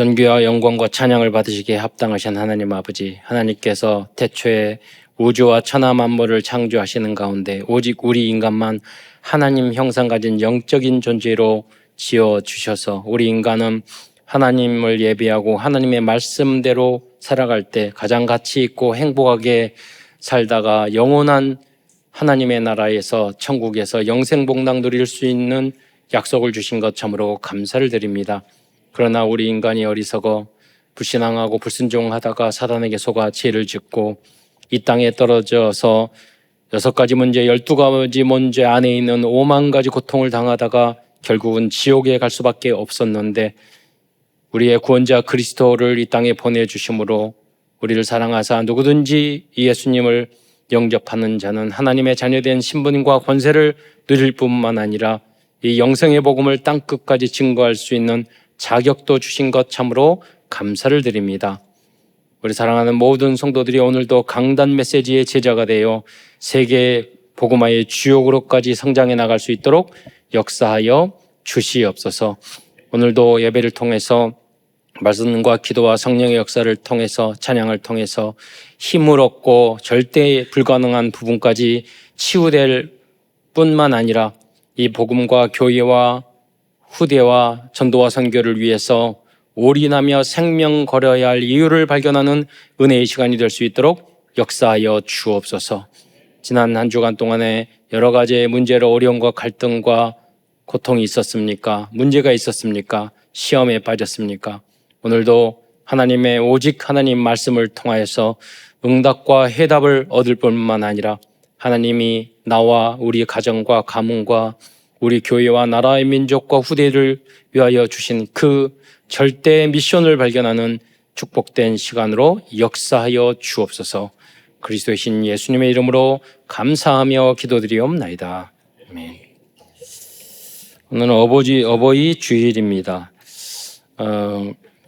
존귀와 영광과 찬양을 받으시기에 합당하신 하나님 아버지, 하나님께서 태초에 우주와 천하 만물을 창조하시는 가운데 오직 우리 인간만 하나님 형상 가진 영적인 존재로 지어주셔서 우리 인간은 하나님을 예비하고 하나님의 말씀대로 살아갈 때 가장 가치 있고 행복하게 살다가 영원한 하나님의 나라에서 천국에서 영생복락 누릴 수 있는 약속을 주신 것 참으로 감사를 드립니다. 그러나 우리 인간이 어리석어 불신앙하고 불순종하다가 사단에게 속아 죄를 짓고 이 땅에 떨어져서 6가지 문제, 12가지 문제 안에 있는 5만 가지 고통을 당하다가 결국은 지옥에 갈 수밖에 없었는데 우리의 구원자 그리스도를 이 땅에 보내주심으로 우리를 사랑하사 누구든지 이 예수님을 영접하는 자는 하나님의 자녀된 신분과 권세를 누릴 뿐만 아니라 이 영생의 복음을 땅끝까지 증거할 수 있는 자격도 주신 것 참으로 감사를 드립니다. 우리 사랑하는 모든 성도들이 오늘도 강단 메시지의 제자가 되어 세계 복음화의 주역으로까지 성장해 나갈 수 있도록 역사하여 주시옵소서. 오늘도 예배를 통해서 말씀과 기도와 성령의 역사를 통해서 찬양을 통해서 힘을 얻고 절대 불가능한 부분까지 치유될 뿐만 아니라 이 복음과 교회와 후대와 전도와 선교를 위해서 올인하며 생명 걸어야 할 이유를 발견하는 은혜의 시간이 될 수 있도록 역사하여 주옵소서. 지난 한 주간 동안에 여러 가지의 문제로 어려움과 갈등과 고통이 있었습니까? 문제가 있었습니까? 시험에 빠졌습니까? 오늘도 하나님의 오직 하나님 말씀을 통하여서 응답과 해답을 얻을 뿐만 아니라 하나님이 나와 우리 가정과 가문과 우리 교회와 나라의 민족과 후대를 위하여 주신 그 절대 미션을 발견하는 축복된 시간으로 역사하여 주옵소서. 그리스도의 신 예수님의 이름으로 감사하며 기도드리옵나이다. 아멘. 오늘은 어버이 주일입니다.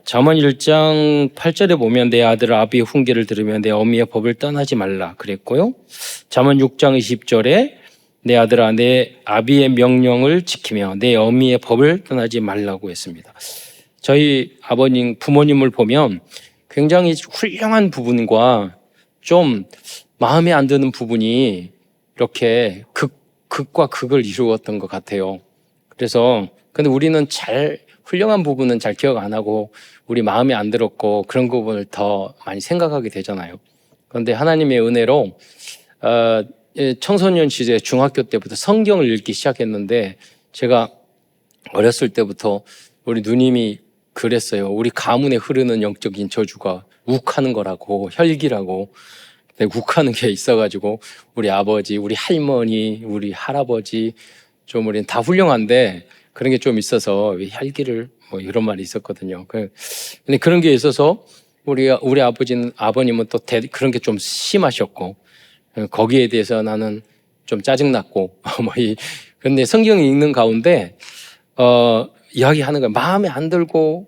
잠언 1장 8절에 보면 내 아들 아비의 훈계를 들으며 내 어미의 법을 떠나지 말라 그랬고요. 잠언 6장 20절에 내 아들아 내 아비의 명령을 지키며 내 어미의 법을 떠나지 말라고 했습니다. 저희 아버님, 부모님을 보면 굉장히 훌륭한 부분과 좀 마음에 안 드는 부분이 이렇게 극과 극을 이루었던 것 같아요. 그래서 근데 우리는 훌륭한 부분은 잘 기억 안 하고 우리 마음에 안 들었고 그런 부분을 더 많이 생각하게 되잖아요. 그런데 하나님의 은혜로 청소년 시절 중학교 때부터 성경을 읽기 시작했는데 제가 어렸을 때부터 우리 누님이 그랬어요. 우리 가문에 흐르는 영적인 저주가 욱하는 거라고, 혈기라고. 욱하는 게 있어가지고 우리 아버지, 우리 할머니, 우리 할아버지 좀 우리는 다 훌륭한데 그런 게 좀 있어서 혈기를 뭐 이런 말이 있었거든요. 근데 그런 게 있어서 우리 아버님은 또 그런 게 좀 심하셨고 거기에 대해서 나는 좀 짜증났고 근데 성경 읽는 가운데 이야기하는 거야. 마음에 안 들고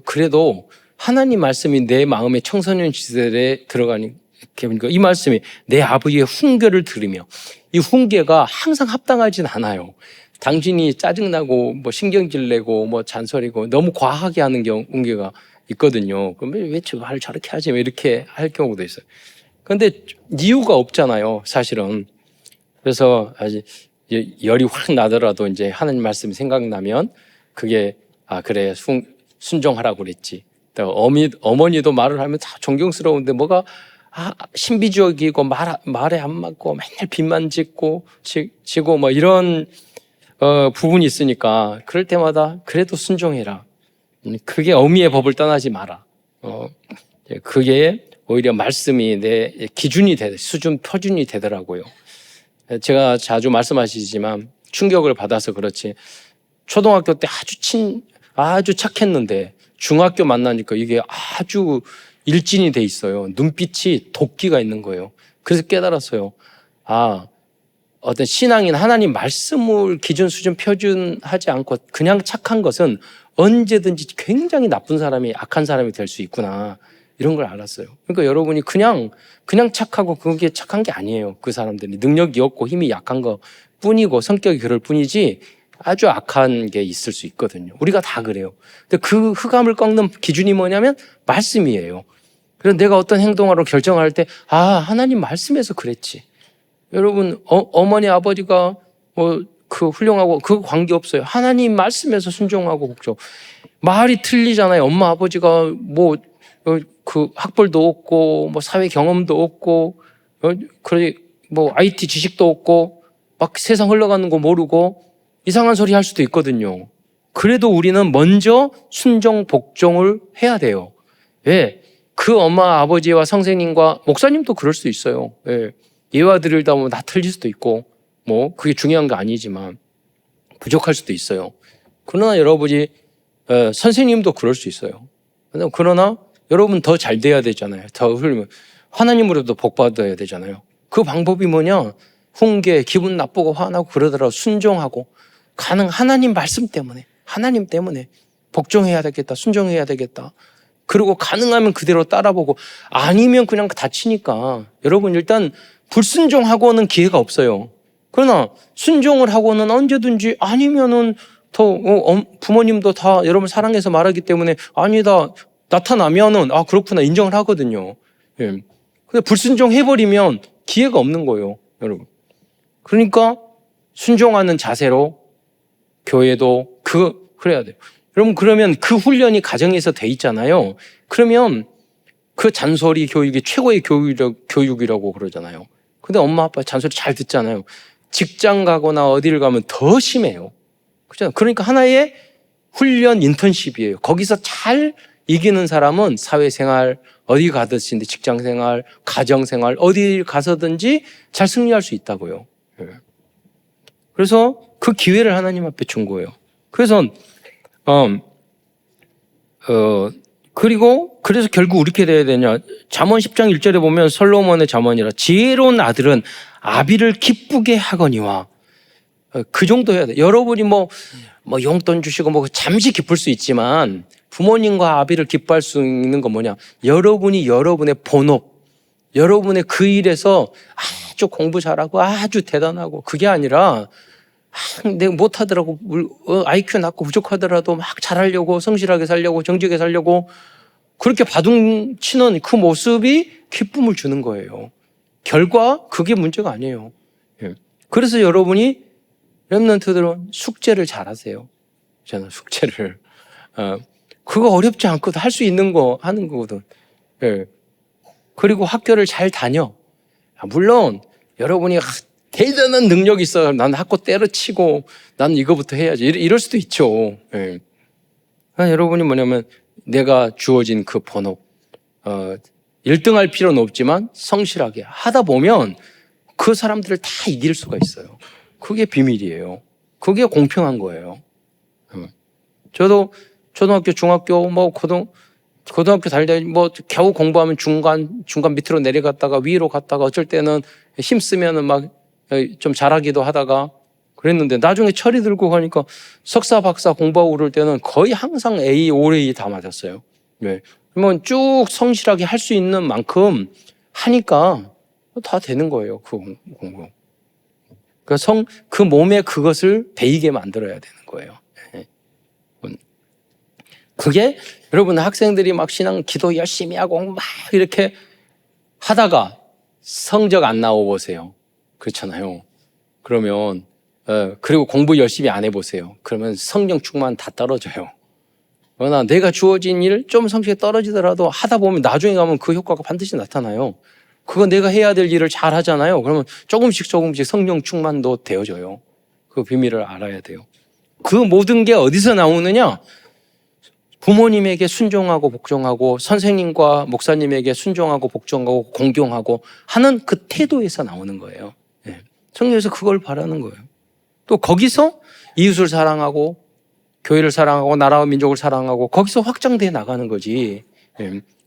그래도 하나님 말씀이 내 마음의 청소년 시절에 들어가니 이 말씀이 내 아버지의 훈계를 들으며 이 훈계가 항상 합당하진 않아요. 당신이 짜증나고 뭐 신경질 내고 뭐 잔소리고 너무 과하게 하는 훈계가 있거든요. 그럼 왜 말을 저렇게 하지? 왜 이렇게 할 경우도 있어요. 그런데 이유가 없잖아요, 사실은. 그래서 아주 열이 확 나더라도 이제 하나님 말씀이 생각나면 그게 그래 순종하라고 그랬지. 어머니도 말을 하면 다 존경스러운데 뭐가 신비주의이고 말에 안 맞고 맨날 빚만 지고 뭐 이런 부분이 있으니까 그럴 때마다 그래도 순종해라. 그게 어미의 법을 떠나지 마라. 그게 오히려 말씀이 내 기준이 수준 표준이 되더라고요. 제가 자주 말씀하시지만 충격을 받아서 그렇지 초등학교 때 아주 착했는데 중학교 만나니까 이게 아주 일진이 돼 있어요. 눈빛이 도끼가 있는 거예요. 그래서 깨달았어요. 어떤 신앙인 하나님 말씀을 기준 수준 표준하지 않고 그냥 착한 것은 언제든지 굉장히 나쁜 사람이 악한 사람이 될 수 있구나. 이런 걸 알았어요. 그러니까 여러분이 그냥 착하고 그게 착한 게 아니에요. 그 사람들이 능력이 없고 힘이 약한 거 뿐이고 성격이 그럴 뿐이지 아주 악한 게 있을 수 있거든요. 우리가 다 그래요. 근데 그 흑암을 꺾는 기준이 뭐냐면 말씀이에요. 그래서 내가 어떤 행동하러 결정할 때 하나님 말씀에서 그랬지. 여러분 어머니 아버지가 그 훌륭하고 그 관계 없어요. 하나님 말씀에서 순종하고 복종. 말이 틀리잖아요. 엄마 아버지가 그 학벌도 없고 사회 경험도 없고 IT 지식도 없고 막 세상 흘러가는 거 모르고 이상한 소리 할 수도 있거든요. 그래도 우리는 먼저 순종 복종을 해야 돼요. 왜? 그 엄마 아버지와 선생님과 목사님도 그럴 수 있어요. 예. 예와 드리다 보면 다 틀릴 수도 있고 그게 중요한 거 아니지만 부족할 수도 있어요. 그러나 여러분이 선생님도 그럴 수 있어요. 그러나 여러분 더 잘 돼야 되잖아요. 더 흘리면 하나님으로도 복 받아야 되잖아요. 그 방법이 뭐냐? 훈계, 기분 나쁘고 화나고 그러더라도 순종하고 하나님 말씀 때문에 하나님 때문에 복종해야 되겠다. 순종해야 되겠다. 그리고 가능하면 그대로 따라보고 아니면 그냥 다치니까 여러분 일단 불순종하고는 기회가 없어요. 그러나 순종을 하고는 언제든지 아니면은 더 부모님도 다 여러분 사랑해서 말하기 때문에 아니다 나타나면은 그렇구나 인정을 하거든요. 예. 근데 불순종해버리면 기회가 없는 거예요, 여러분. 그러니까 순종하는 자세로 교회도 그래야 돼요. 여러분 그러면 그 훈련이 가정에서 돼 있잖아요. 그러면 그 잔소리 교육이 최고의 교육이라고 그러잖아요. 근데 엄마 아빠 잔소리 잘 듣잖아요. 직장 가거나 어디를 가면 더 심해요. 그렇잖아요. 그러니까 하나의 훈련 인턴십이에요. 거기서 잘 이기는 사람은 사회생활 어디 가든지 직장생활, 가정생활 어디 가서든지 잘 승리할 수 있다고요. 그래서 그 기회를 하나님 앞에 준 거예요. 그래서 그래서 결국 어떻게 돼야 되냐? 잠언 10장 1절에 보면 솔로몬의 잠언이라 지혜로운 아들은 아비를 기쁘게 하거니와 그 정도 해야 돼. 여러분이 용돈 주시고 잠시 기쁠 수 있지만 부모님과 아비를 기뻐할 수 있는 건 뭐냐? 여러분이 여러분의 본업, 여러분의 그 일에서 아주 공부 잘하고 아주 대단하고 그게 아니라 내가 못하더라고 IQ 낮고 부족하더라도 막 잘하려고 성실하게 살려고 정직하게 살려고 그렇게 바둥치는 그 모습이 기쁨을 주는 거예요. 결과 그게 문제가 아니에요. 그래서 여러분이 렘넌트들은 숙제를 잘하세요. 저는 숙제를 그거 어렵지 않거든. 할 수 있는 거 하는 거거든. 그리고 학교를 잘 다녀. 물론 여러분이 대단한 능력이 있어요. 난 학교 때려치고 난 이거부터 해야지. 이럴 수도 있죠. 여러분이 뭐냐면 내가 주어진 그 본업 1등 할 필요는 없지만 성실하게 하다 보면 그 사람들을 다 이길 수가 있어요. 그게 비밀이에요. 그게 공평한 거예요. 저도 초등학교, 중학교, 고등학교 다닐 때 겨우 공부하면 중간 밑으로 내려갔다가 위로 갔다가 어쩔 때는 힘쓰면은 막 좀 잘하기도 하다가 그랬는데 나중에 철이 들고 가니까 석사, 박사 공부하고 그럴 때는 거의 항상 A, 올A 다 맞았어요. 그러면 쭉 성실하게 할 수 있는 만큼 하니까 다 되는 거예요. 그 공부. 그 몸에 그것을 배이게 만들어야 되는 거예요. 그게 여러분 학생들이 막 신앙 기도 열심히 하고 막 이렇게 하다가 성적 안 나오고 보세요. 그렇잖아요. 그러면 그리고 공부 열심히 안 해보세요. 그러면 성령 충만 다 떨어져요. 그러나 내가 주어진 일 좀 성실히 떨어지더라도 하다 보면 나중에 가면 그 효과가 반드시 나타나요. 그거 내가 해야 될 일을 잘 하잖아요. 그러면 조금씩 성령 충만도 되어져요. 그 비밀을 알아야 돼요. 그 모든 게 어디서 나오느냐? 부모님에게 순종하고 복종하고 선생님과 목사님에게 순종하고 복종하고 공경하고 하는 그 태도에서 나오는 거예요. 성경에서 그걸 바라는 거예요. 또 거기서 이웃을 사랑하고 교회를 사랑하고 나라와 민족을 사랑하고 거기서 확장돼 나가는 거지.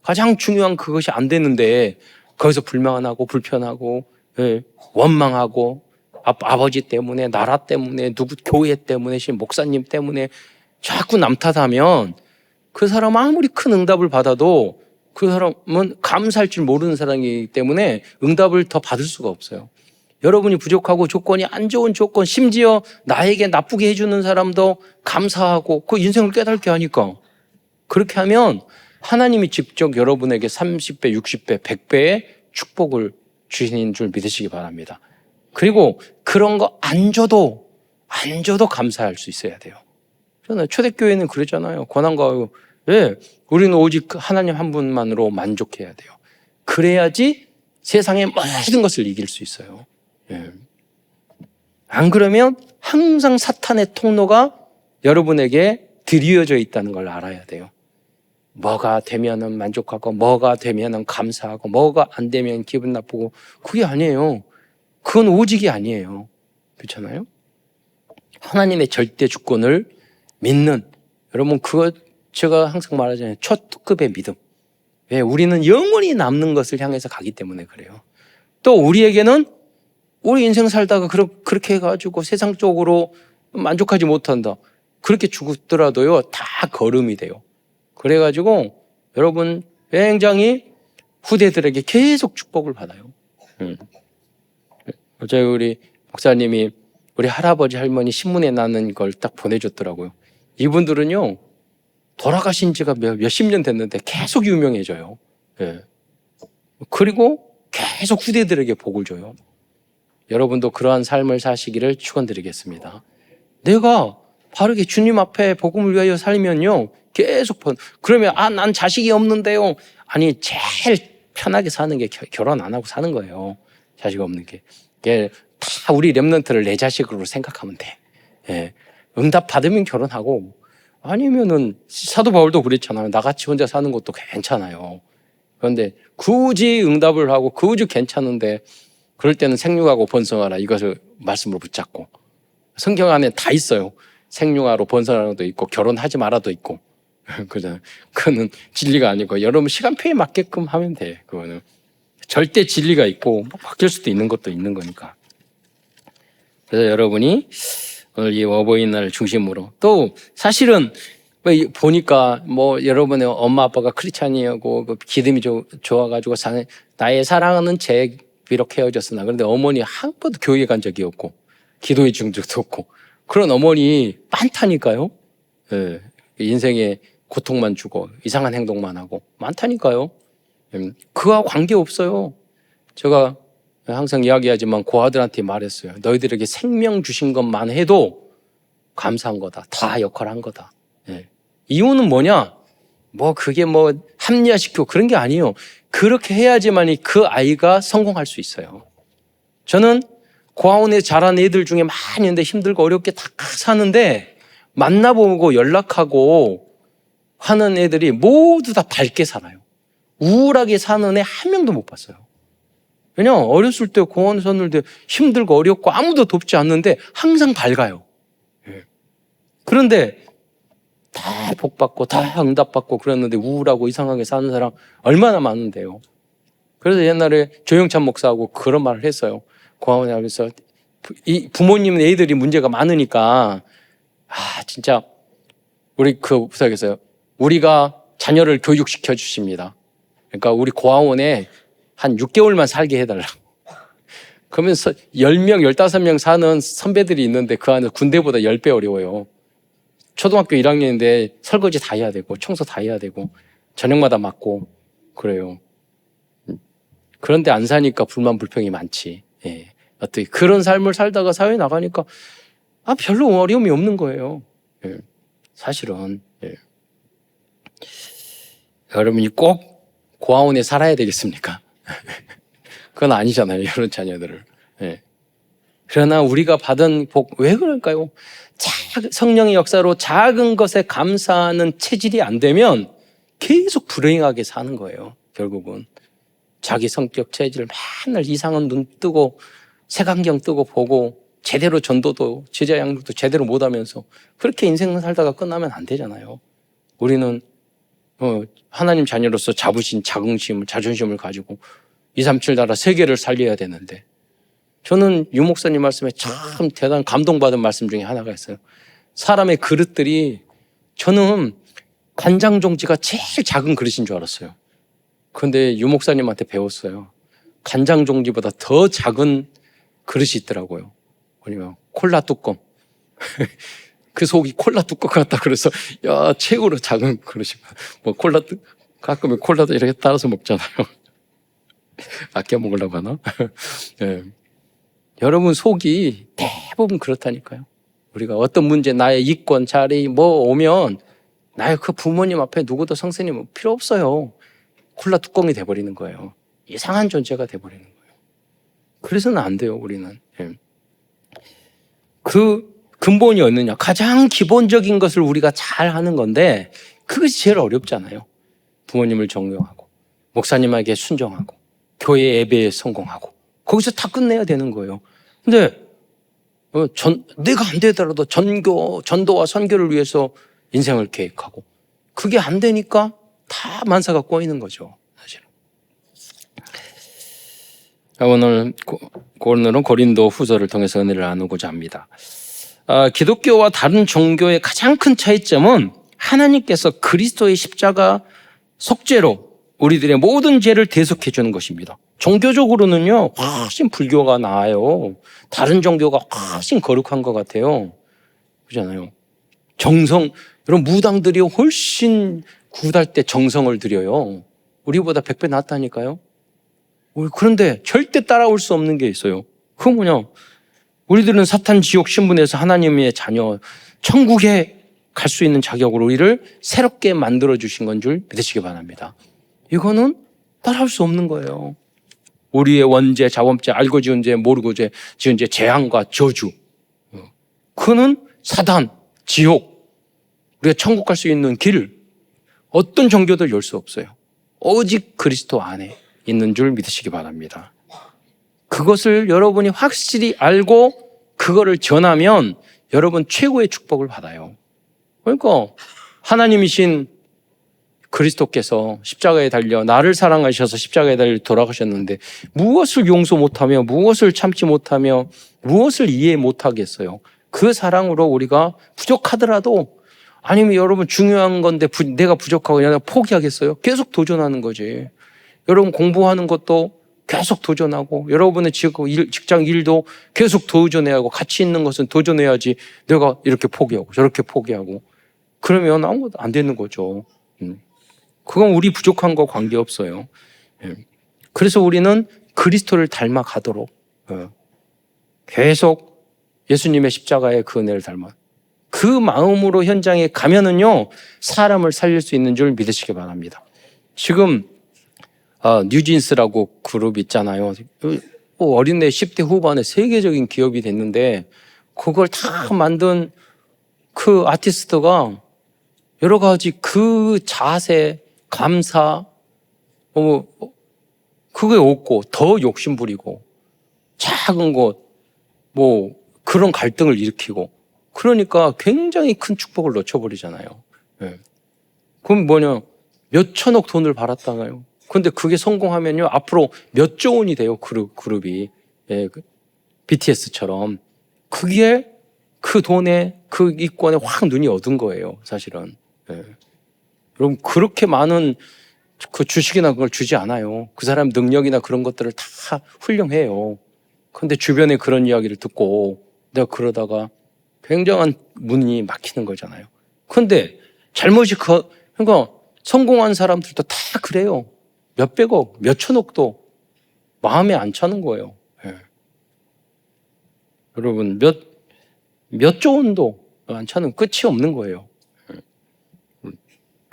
가장 중요한 그것이 안 되는데 거기서 불만하고 불편하고 원망하고 아버지 때문에 나라 때문에 누구 교회 때문에 목사님 때문에 자꾸 남 탓하면 그 사람 아무리 큰 응답을 받아도 그 사람은 감사할 줄 모르는 사람이기 때문에 응답을 더 받을 수가 없어요. 여러분이 부족하고 조건이 안 좋은 조건, 심지어 나에게 나쁘게 해주는 사람도 감사하고 그 인생을 깨닫게 하니까, 그렇게 하면 하나님이 직접 여러분에게 30배, 60배, 100배의 축복을 주시는 줄 믿으시기 바랍니다. 그리고 그런 거 안 줘도 감사할 수 있어야 돼요. 저는 초대교회는 그러잖아요. 고난과 왜? 우리는 오직 하나님 한 분만으로 만족해야 돼요. 그래야지 세상의 모든 것을 이길 수 있어요. 예. 안 그러면 항상 사탄의 통로가 여러분에게 들이어져 있다는 걸 알아야 돼요. 뭐가 되면은 만족하고, 뭐가 되면은 감사하고, 뭐가 안 되면 기분 나쁘고, 그게 아니에요. 그건 오직이 아니에요. 그렇잖아요? 하나님의 절대 주권을 믿는, 여러분, 그거 제가 항상 말하잖아요. 초특급의 믿음. 왜? 우리는 영원히 남는 것을 향해서 가기 때문에 그래요. 또 우리에게는 우리 인생 살다가 그렇게 해가지고 세상적으로 만족하지 못한다. 그렇게 죽더라도요, 다 거름이 돼요. 그래가지고 여러분 굉장히 후대들에게 계속 축복을 받아요. 어제 우리 목사님이 우리 할아버지 할머니 신문에 나는 걸 딱 보내줬더라고요. 이분들은요, 돌아가신 지가 몇십 년 됐는데 계속 유명해져요. 예. 그리고 계속 후대들에게 복을 줘요. 여러분도 그러한 삶을 사시기를 축원드리겠습니다. 내가 바르게 주님 앞에 복음을 위하여 살면요, 계속 그러면 난 자식이 없는데요. 아니, 제일 편하게 사는 게 결혼 안 하고 사는 거예요. 자식 없는 게. 이게 다 우리 렘넌트를 내 자식으로 생각하면 돼. 예. 응답 받으면 결혼하고, 아니면은 사도 바울도 그랬잖아요. 나같이 혼자 사는 것도 괜찮아요. 그런데 굳이 응답을 하고 굳이 괜찮은데, 그럴 때는 생육하고 번성하라, 이것을 말씀으로 붙잡고. 성경 안에 다 있어요. 생육하러 번성하라도 있고 결혼하지 마라도 있고. 그거는 진리가 아니고 여러분 시간표에 맞게끔 하면 돼. 그거는 절대 진리가 있고 바뀔 수도 있는 것도 있는 거니까. 그래서 여러분이 오늘 이 어버이날 중심으로, 또 사실은 보니까 뭐 여러분의 엄마 아빠가 크리스찬이고 기름이 좋아가지고 나의 사랑하는 제 비록 헤어졌으나, 그런데 어머니 한 번도 교회 간 적이 없고 기도해 준 적도 없고, 그런 어머니 많다니까요. 예. 인생에 고통만 주고 이상한 행동만 하고 많다니까요. 그와 관계없어요. 제가 항상 이야기하지만 고아들한테 말했어요. 너희들에게 생명 주신 것만 해도 감사한 거다. 다 역할한 거다. 예. 이유는 뭐냐? 그게 합리화시키고 그런 게 아니에요. 그렇게 해야지만이 그 아이가 성공할 수 있어요. 저는 고아원에 자란 애들 중에 많이 있는데 힘들고 어렵게 다 사는데, 만나보고 연락하고 하는 애들이 모두 다 밝게 살아요. 우울하게 사는 애 한 명도 못 봤어요. 왜냐면 어렸을 때 고아원에 샀는데 힘들고 어렵고 아무도 돕지 않는데 항상 밝아요. 그런데 다 복받고 다 응답받고 그랬는데 우울하고 이상하게 사는 사람 얼마나 많은데요. 그래서 옛날에 조영찬 목사하고 그런 말을 했어요. 고아원에 가서 이 부모님 애들이 문제가 많으니까, 진짜 우리 그 부탁했어요. 우리가 자녀를 교육시켜 주십니다. 그러니까 우리 고아원에 한 6개월만 살게 해달라. 그러면서 10명, 15명 사는 선배들이 있는데 그 안에 군대보다 10배 어려워요. 초등학교 1학년인데 설거지 다 해야 되고 청소 다 해야 되고 저녁마다 맡고 그래요. 그런데 안 사니까 불만 불평이 많지. 예. 어떻게 그런 삶을 살다가 사회에 나가니까 별로 어려움이 없는 거예요. 예. 사실은. 예. 여러분이 꼭 고아원에 살아야 되겠습니까? 그건 아니잖아요. 이런 자녀들을. 예. 그러나 우리가 받은 복, 왜 그럴까요? 성령의 역사로 작은 것에 감사하는 체질이 안 되면 계속 불행하게 사는 거예요. 결국은 자기 성격 체질, 맨날 이상한 눈 뜨고 색안경 뜨고 보고 제대로 전도도 제자 양육도 제대로 못하면서 그렇게 인생을 살다가 끝나면 안 되잖아요. 우리는 하나님 자녀로서 자긍심, 자존심을 가지고 237 나라 세계를 살려야 되는데, 저는 유 목사님 말씀에 참 대단한 감동받은 말씀 중에 하나가 있어요. 사람의 그릇들이, 저는 간장종지가 제일 작은 그릇인 줄 알았어요. 그런데 유 목사님한테 배웠어요. 간장종지보다 더 작은 그릇이 있더라고요. 뭐냐면 콜라 뚜껑. 그 속이 콜라 뚜껑 같다 그래서 야 최고로 작은 그릇이 뭐 가끔은 콜라도 이렇게 따라서 먹잖아요. 아껴 먹으려고 하나? 네. 여러분 속이 대부분 그렇다니까요. 우리가 어떤 문제 나의 이권 자리 뭐 오면 나의 그 부모님 앞에 누구도 선생님 필요 없어요. 콜라 뚜껑이 돼버리는 거예요. 이상한 존재가 돼버리는 거예요. 그래서는 안 돼요. 우리는. 그 근본이 어느냐. 가장 기본적인 것을 우리가 잘 하는 건데 그것이 제일 어렵잖아요. 부모님을 존경하고 목사님에게 순종하고 교회 예배에 성공하고 거기서 다 끝내야 되는 거예요. 근데 내가 안 되더라도 전도와 선교를 위해서 인생을 계획하고 그게 안 되니까 다 만사가 꼬이는 거죠. 사실은. 오늘은 고린도 후서를 통해서 은혜를 나누고자 합니다. 기독교와 다른 종교의 가장 큰 차이점은 하나님께서 그리스도의 십자가 속죄로 우리들의 모든 죄를 대속해 주는 것입니다. 종교적으로는요, 훨씬 불교가 나아요. 다른 종교가 훨씬 거룩한 것 같아요. 그렇잖아요. 여러분, 무당들이 훨씬 구달 때 정성을 들여요. 우리보다 100배 낫다니까요. 그런데 절대 따라올 수 없는 게 있어요. 그건 뭐냐? 우리들은 사탄 지옥 신분에서 하나님의 자녀, 천국에 갈 수 있는 자격으로 우리를 새롭게 만들어 주신 건 줄 믿으시기 바랍니다. 이거는 따라올 수 없는 거예요. 우리의 원죄, 자범죄, 알고 지은 죄, 모르고 지은 죄, 재앙과 저주. 그거는 사단, 지옥, 우리가 천국 갈 수 있는 길, 어떤 종교도 열 수 없어요. 오직 그리스도 안에 있는 줄 믿으시기 바랍니다. 그것을 여러분이 확실히 알고 그거를 전하면 여러분 최고의 축복을 받아요. 그러니까 하나님이신 그리스도께서 십자가에 달려 나를 사랑하셔서 십자가에 달려 돌아가셨는데 무엇을 용서 못하며 무엇을 참지 못하며 무엇을 이해 못하겠어요. 그 사랑으로 우리가 부족하더라도 아니면 여러분 중요한 건데 내가 부족하고 내가 포기하겠어요? 계속 도전하는 거지. 여러분 공부하는 것도 계속 도전하고 여러분의 직장 일도 계속 도전해야 하고 가치 있는 것은 도전해야지 내가 이렇게 포기하고 저렇게 포기하고 그러면 아무것도 안 되는 거죠. 그건 우리 부족한 거 관계없어요. 그래서 우리는 그리스도를 닮아가도록 계속 예수님의 십자가의 그 은혜를 닮아 그 마음으로 현장에 가면은요 사람을 살릴 수 있는 줄 믿으시기 바랍니다. 지금 뉴진스라고 그룹 있잖아요. 어린애 10대 후반에 세계적인 기업이 됐는데 그걸 다 만든 그 아티스트가 여러 가지 그 자세, 감사, 그게 없고 더 욕심부리고 작은 것, 그런 갈등을 일으키고 그러니까 굉장히 큰 축복을 놓쳐버리잖아요. 그럼 뭐냐? 몇 천억 돈을 벌었다가요. 근데 그게 성공하면요, 앞으로 몇 조 원이 돼요, 그룹이. BTS처럼. 그게 그 돈에, 그 이권에 확 눈이 얻은 거예요, 사실은. 여러분, 그렇게 많은 그 주식이나 그걸 주지 않아요. 그 사람 능력이나 그런 것들을 다 훌륭해요. 근데 주변에 그런 이야기를 듣고 내가 그러다가 굉장한 문이 막히는 거잖아요. 근데 잘못이 그러니까 성공한 사람들도 다 그래요. 몇백억, 몇천억도 마음에 안 차는 거예요. 여러분, 몇 조 원도 안 차는 끝이 없는 거예요.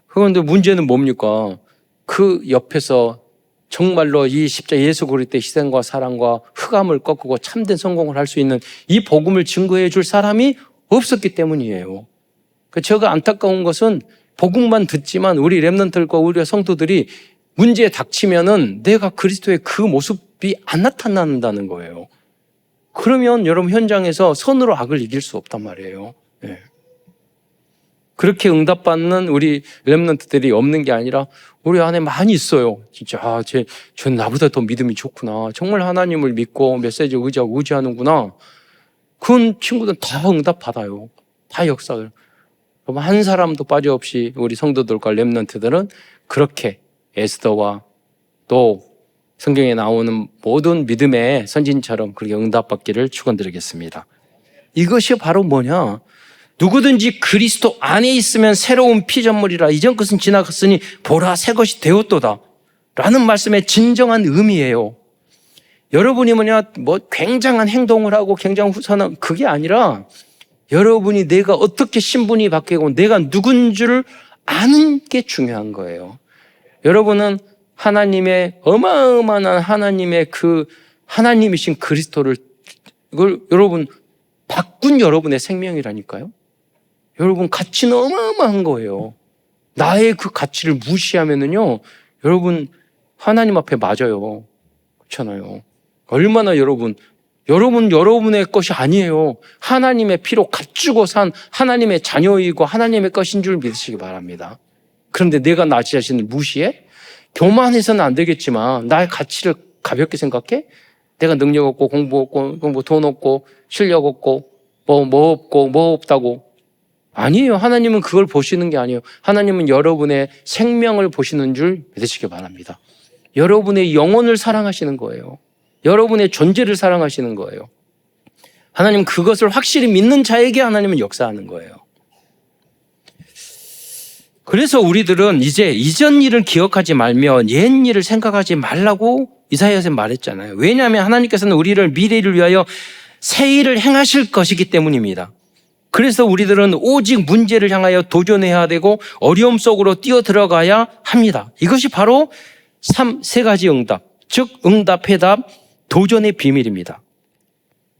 그런데 문제는 뭡니까? 그 옆에서 정말로 이 십자가 예수 그리스도의 희생과 사랑과 흑암을 꺾고 참된 성공을 할 수 있는 이 복음을 증거해 줄 사람이 없었기 때문이에요. 제가 안타까운 것은 복음만 듣지만 우리 렘넌트들과 우리 성도들이 문제에 닥치면은 내가 그리스도의 그 모습이 안 나타난다는 거예요. 그러면 여러분 현장에서 선으로 악을 이길 수 없단 말이에요. 그렇게 응답받는 우리 렘넌트들이 없는 게 아니라 우리 안에 많이 있어요. 진짜 쟤 나보다 더 믿음이 좋구나. 정말 하나님을 믿고 메시지에 의지하는구나. 그런 친구들은 다 응답받아요. 다 역사를. 그럼 한 사람도 빠짐없이 우리 성도들과 렘넌트들은 그렇게 에스더와 또 성경에 나오는 모든 믿음의 선진처럼 그렇게 응답받기를 축원드리겠습니다. 이것이 바로 뭐냐? 누구든지 그리스도 안에 있으면 새로운 피조물이라 이전 것은 지나갔으니 보라 새 것이 되었도다 라는 말씀의 진정한 의미예요. 여러분이 뭐 굉장한 행동을 하고 굉장한 후선한 그게 아니라 여러분이 내가 어떻게 신분이 바뀌고 내가 누군 줄 아는 게 중요한 거예요. 여러분은 하나님의 어마어마한 하나님의 그 하나님이신 그리스도를 이걸 여러분 바꾼 여러분의 생명이라니까요. 여러분 가치는 어마어마한 거예요. 나의 그 가치를 무시하면은요, 여러분 하나님 앞에 맞아요. 그렇잖아요. 얼마나 여러분의 것이 아니에요. 하나님의 피로 값주고 산 하나님의 자녀이고 하나님의 것인 줄 믿으시기 바랍니다. 그런데 내가 나 자신을 무시해? 교만해서는 안 되겠지만 나의 가치를 가볍게 생각해? 내가 능력 없고 공부 없고 돈 없고 실력 없고 뭐 없다고. 아니에요. 하나님은 그걸 보시는 게 아니에요. 하나님은 여러분의 생명을 보시는 줄 믿으시기 바랍니다. 여러분의 영혼을 사랑하시는 거예요. 여러분의 존재를 사랑하시는 거예요. 하나님은 그것을 확실히 믿는 자에게 하나님은 역사하는 거예요. 그래서 우리들은 이제 이전 일을 기억하지 말며 옛 일을 생각하지 말라고 이사야서에 말했잖아요. 왜냐하면 하나님께서는 우리를 미래를 위하여 새 일을 행하실 것이기 때문입니다. 그래서 우리들은 오직 문제를 향하여 도전해야 되고 어려움 속으로 뛰어들어가야 합니다. 이것이 바로 세 가지 응답, 즉 응답, 해답, 도전의 비밀입니다.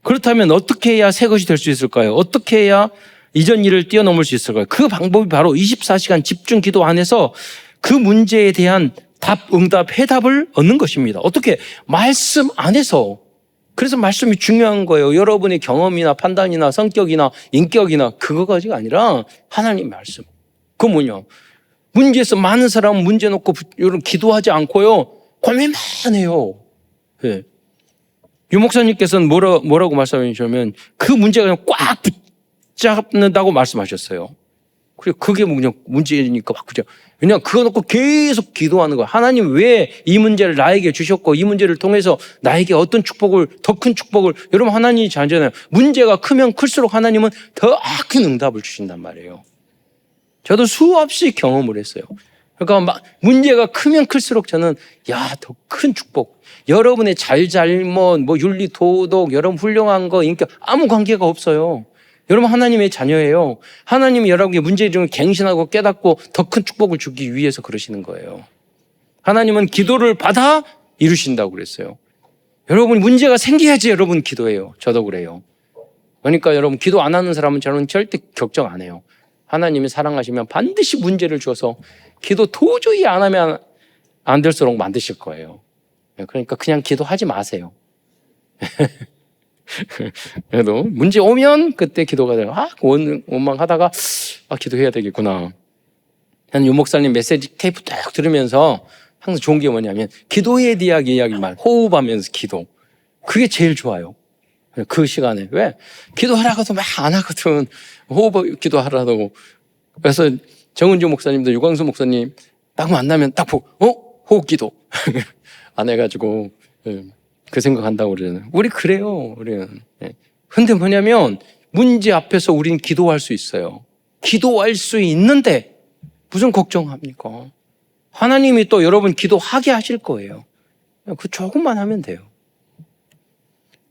그렇다면 어떻게 해야 새 것이 될 수 있을까요? 어떻게 해야 이전 일을 뛰어넘을 수 있을까요? 그 방법이 바로 24시간 집중 기도 안에서 그 문제에 대한 답, 응답, 해답을 얻는 것입니다. 어떻게? 말씀 안에서. 그래서 말씀이 중요한 거예요. 여러분의 경험이나 판단이나 성격이나 인격이나 그거가지가 아니라 하나님 말씀. 그 뭐냐? 문제에서 많은 사람은 문제 놓고 기도하지 않고요. 고민만 해요. 네. 유 목사님께서는 뭐라고 말씀하셨냐면 그 문제가 그냥 꽉 붙잡는다고 말씀하셨어요. 그리고 그게 그냥 문제니까 막 그죠. 왜냐하면 그거 놓고 계속 기도하는 거야. 하나님 왜 이 문제를 나에게 주셨고 이 문제를 통해서 나에게 어떤 축복을 더 큰 축복을 여러분 하나님이 잘하잖아요. 문제가 크면 클수록 하나님은 더 큰 응답을 주신단 말이에요. 저도 수없이 경험을 했어요. 그러니까 문제가 크면 클수록 저는 더 큰 축복. 여러분의 잘못, 윤리, 도덕, 여러분 훌륭한 거, 인격 아무 관계가 없어요. 여러분 하나님의 자녀예요. 하나님이 여러분에게 문제를 좀 갱신하고 깨닫고 더 큰 축복을 주기 위해서 그러시는 거예요. 하나님은 기도를 받아 이루신다고 그랬어요. 여러분 문제가 생겨야지 여러분 기도해요. 저도 그래요. 그러니까 여러분 기도 안 하는 사람은 저는 절대 걱정 안 해요. 하나님이 사랑하시면 반드시 문제를 줘서 기도 도저히 안 하면 안 될수록 만드실 거예요. 그러니까 그냥 기도하지 마세요. 그래도 문제 오면 그때 기도가 돼요. 원망하다가 기도해야 되겠구나. 한 유 목사님 메시지 테이프 딱 들으면서 항상 좋은 게 뭐냐면 기도의 이야기만 호흡하면서 기도. 그게 제일 좋아요. 그 시간에. 왜? 기도하라고 해도 막 안 하거든. 호흡 기도하라고. 그래서 정은주 목사님도 유광수 목사님 딱 만나면 딱 보고 호흡 기도. 안 해가지고 그 생각한다고 그러잖아요. 우리 그래요. 우리는. 근데 뭐냐면 문제 앞에서 우리는 기도할 수 있어요. 기도할 수 있는데 무슨 걱정합니까? 하나님이 또 여러분 기도하게 하실 거예요. 그 조금만 하면 돼요.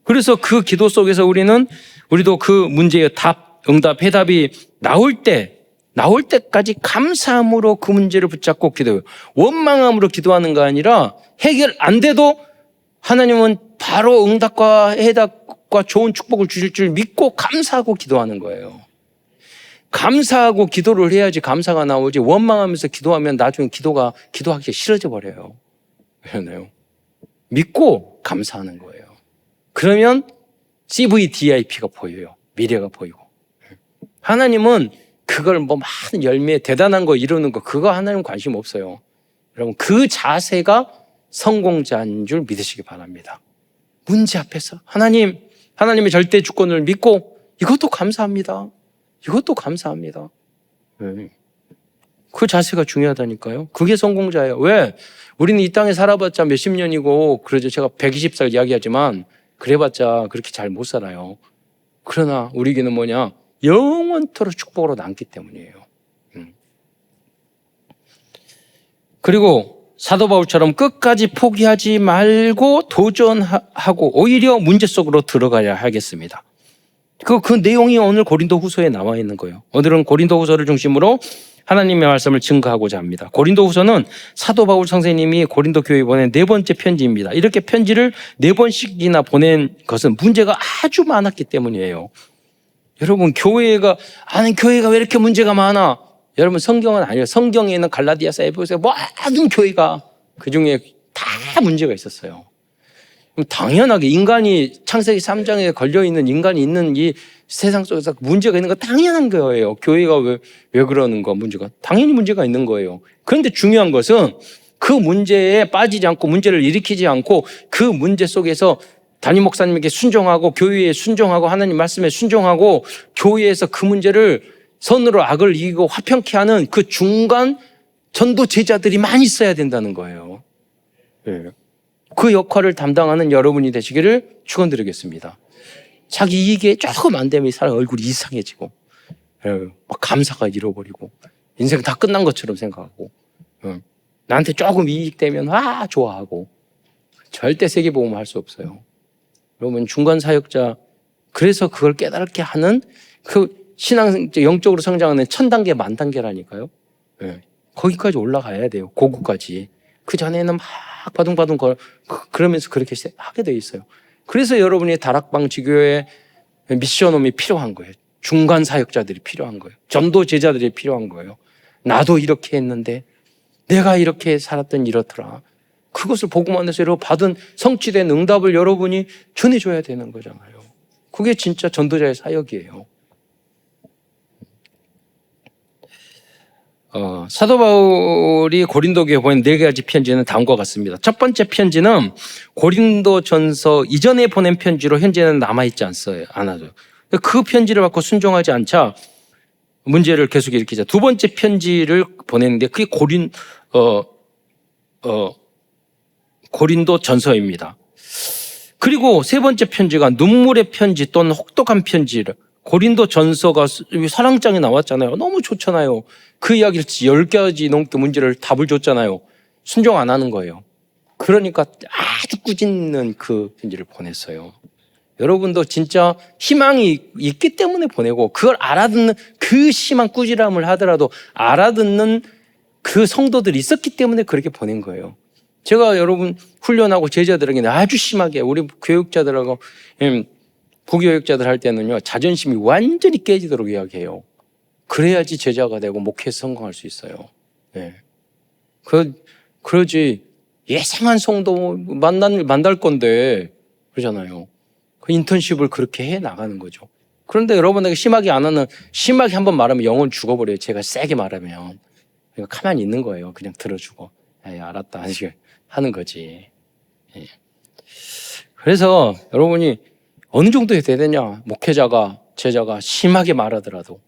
그래서 그 기도 속에서 우리도 그 문제의 답, 응답, 해답이 나올 때까지 감사함으로 그 문제를 붙잡고 기도해요. 원망함으로 기도하는 거 아니라 해결 안 돼도 하나님은 바로 응답과 해답과 좋은 축복을 주실 줄 믿고 감사하고 기도하는 거예요. 감사하고 기도를 해야지 감사가 나오지 원망하면서 기도하면 나중에 기도하기 싫어져 버려요. 그러나요? 믿고 감사하는 거예요. 그러면 CVDIP가 보여요. 미래가 보이고. 하나님은 그걸 많은 열매 대단한 거 이루는 거 그거 하나님 관심 없어요. 여러분 그 자세가 성공자인 줄 믿으시기 바랍니다. 문제 앞에서 하나님의 절대 주권을 믿고 이것도 감사합니다. 이것도 감사합니다. 그 자세가 중요하다니까요. 그게 성공자예요. 왜? 우리는 이 땅에 살아봤자 몇십 년이고, 그러죠. 제가 120살 이야기하지만, 그래봤자 그렇게 잘 못 살아요. 그러나 우리에게는 뭐냐? 영원토록 축복으로 남기 때문이에요. 그리고 사도 바울처럼 끝까지 포기하지 말고 도전하고 오히려 문제 속으로 들어가야 하겠습니다. 그 내용이 오늘 고린도 후서에 나와 있는 거예요. 오늘은 고린도 후서를 중심으로 하나님의 말씀을 증거하고자 합니다. 고린도 후서는 사도 바울 선생님이 고린도 교회에 보낸 네 번째 편지입니다. 이렇게 편지를 네 번씩이나 보낸 것은 문제가 아주 많았기 때문이에요. 여러분, 교회가 왜 이렇게 문제가 많아? 여러분, 성경은 아니에요. 성경에 있는 갈라디아서, 에베소서 모든 교회가 그중에 다 문제가 있었어요. 당연하게 인간이 창세기 3장에 걸려있는 인간이 있는 이 세상 속에서 문제가 있는 거 당연한 거예요. 교회가 왜 그러는 거 문제가. 당연히 문제가 있는 거예요. 그런데 중요한 것은 그 문제에 빠지지 않고 문제를 일으키지 않고 그 문제 속에서 담임 목사님에게 순종하고 교회에 순종하고 하나님 말씀에 순종하고 교회에서 그 문제를 선으로 악을 이기고 화평케 하는 그 중간 전도 제자들이 많이 있어야 된다는 거예요. 네. 그 역할을 담당하는 여러분이 되시기를 축원드리겠습니다. 자기 이익에 조금 안 되면 이 사람 얼굴이 이상해지고 막 감사가 잃어버리고 인생 다 끝난 것처럼 생각하고 나한테 조금 이익되면 좋아하고 절대 세계복음 할 수 없어요. 여러분, 중간 사역자, 그래서 그걸 깨닫게 하는 그 신앙 영적으로 성장하는 1000단계 만단계라니까요. 거기까지 올라가야 돼요. 고구까지. 그 전에는 막 바둥바둥 그러면서 그렇게 하게 돼 있어요. 그래서 여러분이 다락방 지교회 미션홈이 필요한 거예요. 중간 사역자들이 필요한 거예요. 전도 제자들이 필요한 거예요. 나도 이렇게 했는데 내가 이렇게 살았더니 이렇더라. 그것을 복음 안에서 여러분 받은 성취된 응답을 여러분이 전해줘야 되는 거잖아요. 그게 진짜 전도자의 사역이에요. 사도 바울이 고린도교에 보낸 네 가지 편지는 다음과 같습니다. 첫 번째 편지는 고린도전서 이전에 보낸 편지로 현재는 남아있지 않아요. 그 편지를 받고 순종하지 않자 문제를 계속 일으키자. 두 번째 편지를 보냈는데 그게 고린도전서입니다. 그리고 세 번째 편지가 눈물의 편지 또는 혹독한 편지를 고린도전서가 사랑장에 나왔잖아요. 너무 좋잖아요. 그 이야기를 10가지 넘게 문제를 답을 줬잖아요. 순종 안 하는 거예요. 그러니까 아주 꾸짖는 그 편지를 보냈어요. 여러분도 진짜 희망이 있기 때문에 보내고 그걸 알아듣는 그 심한 꾸지람을 하더라도 알아듣는 그 성도들이 있었기 때문에 그렇게 보낸 거예요. 제가 여러분 훈련하고 제자들에게 아주 심하게 우리 교육자들하고 부교육자들 할 때는요, 자존심이 완전히 깨지도록 이야기해요. 그래야지 제자가 되고 목회에서 성공할 수 있어요. 네. 그러지 예상한 성도 만날 건데 그러잖아요. 그 인턴십을 그렇게 해 나가는 거죠. 그런데 여러분에게 심하게 안 하는, 심하게 한번 말하면 영혼 죽어버려요. 제가 세게 말하면. 그러니까 가만히 있는 거예요. 그냥 들어주고. 알았다 하는 거지. 예. 그래서 여러분이 어느 정도 해야 되냐? 목회자가, 제자가 심하게 말하더라도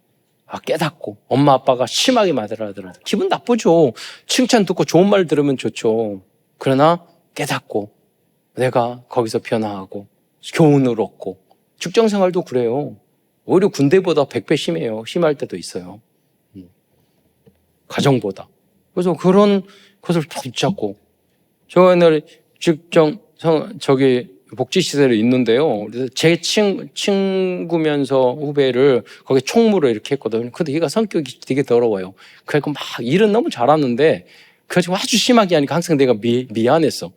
깨닫고 엄마 아빠가 심하게 말하더라도 기분 나쁘죠. 칭찬 듣고 좋은 말 들으면 좋죠. 그러나 깨닫고 내가 거기서 변화하고 교훈을 얻고 직장생활도 그래요. 오히려 군대보다 100배 심해요. 심할 때도 있어요. 가정보다. 그래서 그런 것을 붙잡고 저 옛날에 복지시설에 있는데요. 그래서 제 친구면서 후배를 거기 총무로 이렇게 했거든요. 근데 얘가 성격이 되게 더러워요. 그래서 막 일은 너무 잘하는데 그래가지고 아주 심하게 하니까 항상 내가 미안했어.